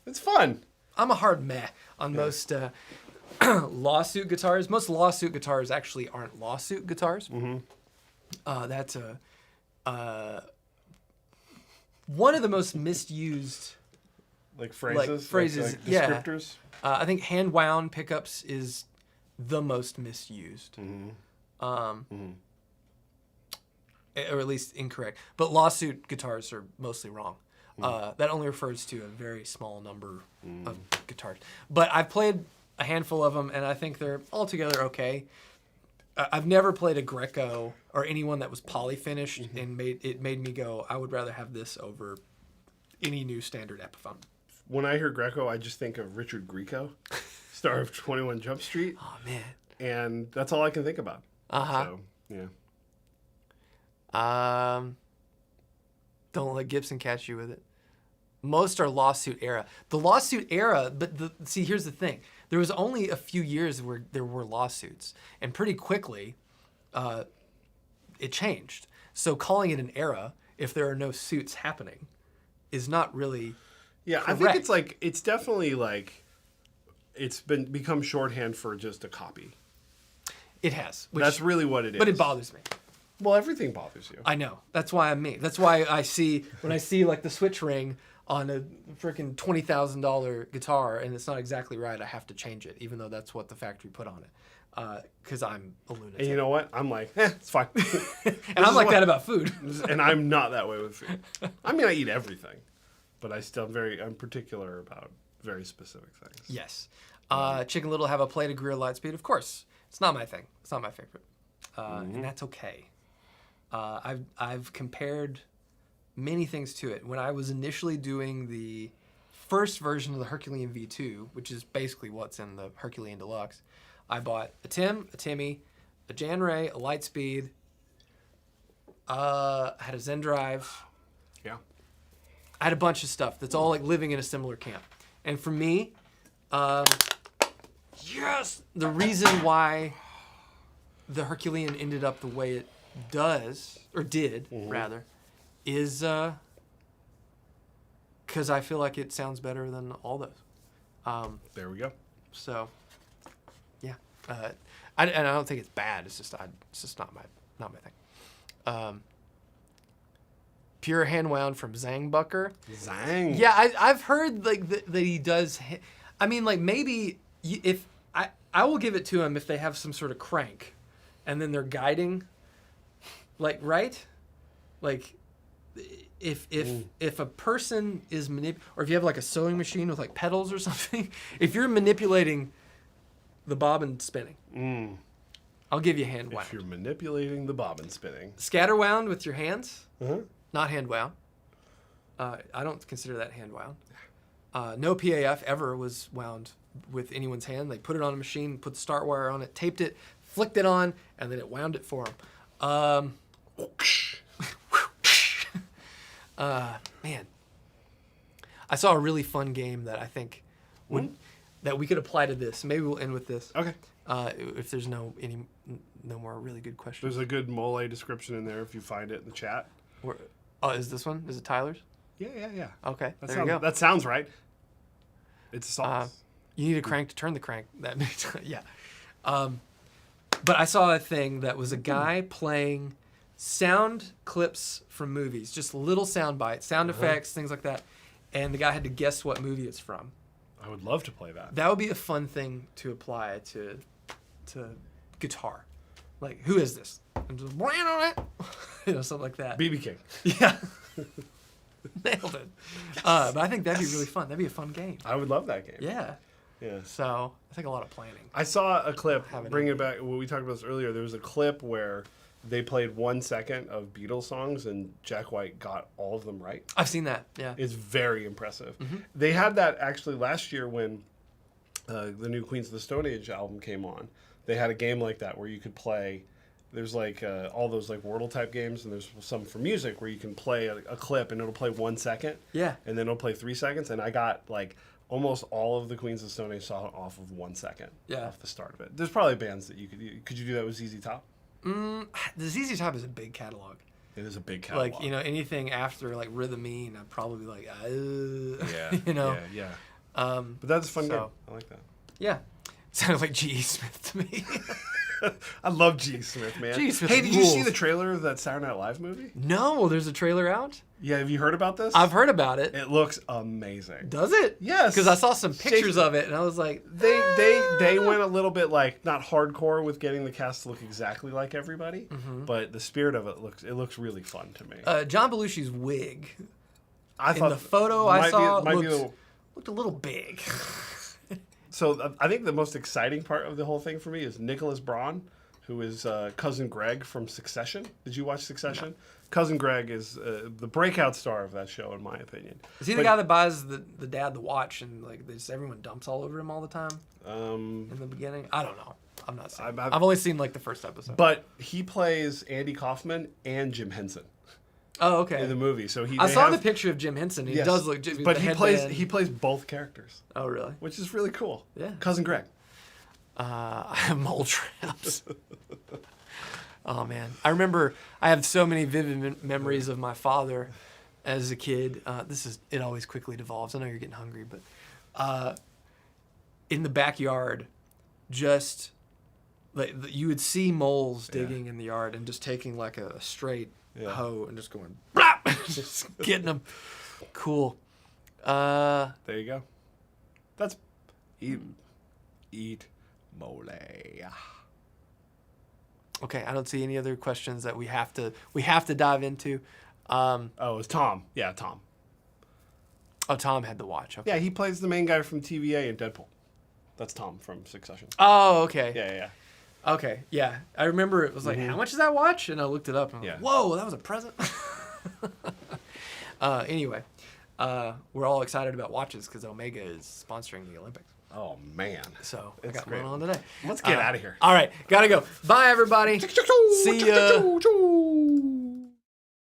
It's fun. I'm a hard meh on most lawsuit guitars. Most lawsuit guitars actually aren't lawsuit guitars. That's one of the most misused Like phrases? Like descriptors? Yeah. I think hand wound pickups is the most misused. Or at least incorrect. But lawsuit guitars are mostly wrong. That only refers to a very small number of guitars. But I've played a handful of them, and I think they're altogether okay. I've never played a Greco or anyone that was poly-finished and made me go, I would rather have this over any new standard Epiphone. When I hear Greco, I just think of Richard Grieco, star of 21 Jump Street. Oh, man. And that's all I can think about. Uh-huh. So, yeah. Don't let Gibson catch you with it. Most are lawsuit era. The lawsuit era, but see, here's the thing. There was only a few years where there were lawsuits. And pretty quickly, it changed. So calling it an era, if there are no suits happening, is not really correct. I think it's like, it's definitely like, it's become shorthand for just a copy. It has. That's really what it is. But it bothers me. Well, everything bothers you. I know. That's why I'm me. That's why when I see like the switch ring on a freaking $20,000 guitar and it's not exactly right, I have to change it, even though that's what the factory put on it. Because I'm a lunatic. And you know what? I'm like, it's fine. And I'm like that about food. And I'm not that way with food. I mean, I eat everything, but I'm particular about very specific things. Yes. Chicken Little have a play to Greer Lightspeed? Of course. It's not my thing. It's not my favorite. And that's okay. I've compared many things to it. When I was initially doing the first version of the Herculean V2, which is basically what's in the Herculean Deluxe, I bought a Tim, a Timmy, a Jan Ray, a Lightspeed, I had a Zen Drive. Yeah. I had a bunch of stuff that's all like living in a similar camp. And for me, yes, the reason why the Herculean ended up the way it does, or did, rather, is because I feel like it sounds better than all those. There we go. So, yeah. I don't think it's bad. It's just not my thing. Pure hand wound from Zangbucker. Zang. Yeah, I've heard like that he does. I mean, like maybe if I will give it to him if they have some sort of crank, and then they're guiding. Like right, like if a person is or if you have like a sewing machine with like pedals or something, if you're manipulating the bobbin spinning, I'll give you hand wound. If you're manipulating the bobbin spinning, scatter wound with your hands, not hand wound. I don't consider that hand wound. No PAF ever was wound with anyone's hand. They put it on a machine, put the start wire on it, taped it, flicked it on, and then it wound it for them. Man, I saw a really fun game that I think that we could apply to this. Maybe we'll end with this. Okay. If there's no more really good questions. There's a good mole description in there if you find it in the chat. Is this one? Is it Tyler's? Yeah. Okay, You go. That sounds right. It's a sauce. You need a crank to turn the crank. That makes yeah. But I saw a thing that was a guy playing sound clips from movies, just little sound bites, sound effects, things like that. And the guy had to guess what movie it's from. I would love to play that. That would be a fun thing to apply to guitar. Like, who is this? And just, something like that. BB King. Yeah. Nailed it. But I think that'd be really fun. That'd be a fun game. I would love that game. Yeah. Yeah. So, I think a lot of planning. I saw a clip, bringing it back, what we talked about this earlier, there was a clip where they played 1 second of Beatles songs and Jack White got all of them right. I've seen that, yeah. It's very impressive. They had that actually last year when the new Queens of the Stone Age album came on. They had a game like that where you could play, there's like all those like Wordle type games, and there's some for music where you can play a clip and it'll play 1 second. Yeah. And then it'll play 3 seconds, and I got like almost all of the Queens of the Stone Age song off of 1 second. Yeah. Off the start of it. There's probably bands that you could you do that with ZZ Top? The ZZ Top is a big catalog. It is a big catalog. Like, anything after like Rhythmine, I'd probably be like, yeah. Yeah. But that's a fun game. I like that. Yeah. Sounded like G.E. Smith to me. I love G.E. Smith, man. G.E. Smith Hey, did you see the trailer of that Saturday Night Live movie? No, there's a trailer out? Yeah, have you heard about this? I've heard about it. It looks amazing. Does it? Yes. Because I saw some pictures of it, and I was like... They went a little bit, like, not hardcore with getting the cast to look exactly like everybody, but the spirit of it looks really fun to me. John Belushi's wig, I thought the photo I saw, looked a little big. So I think the most exciting part of the whole thing for me is Nicholas Braun, who is cousin Greg from Succession. Did you watch Succession? No. Cousin Greg is the breakout star of that show, in my opinion. Is he the guy that buys the dad the watch and like everyone dumps all over him all the time? In the beginning, I don't know. I'm not saying. I've only seen like the first episode. But he plays Andy Kaufman and Jim Henson. Oh, okay. In the movie, so I saw the picture of Jim Henson. He does look, but he plays both characters. Oh, really? Which is really cool. Yeah. Cousin Greg. I have mole traps. Oh man, I remember I have so many vivid memories of my father as a kid. It always quickly devolves. I know you're getting hungry, but in the backyard, just like you would see moles digging in the yard and just taking like a straight hoe and just going blap, just getting them. Cool. There you go. That's eat mole. Okay, I don't see any other questions that we have to dive into. It's Tom. Yeah, Tom. Oh, Tom had the watch. Okay. Yeah, he plays the main guy from TVA in Deadpool. That's Tom from Succession. Oh, okay. Yeah. Okay, yeah. I remember it was like, how much is that watch? And I looked it up and I was like, whoa, that was a present. Anyway, we're all excited about watches because Omega is sponsoring the Olympics. Oh, man. So I got one on today. Let's get out of here. All right, gotta go. Bye, everybody. See ya.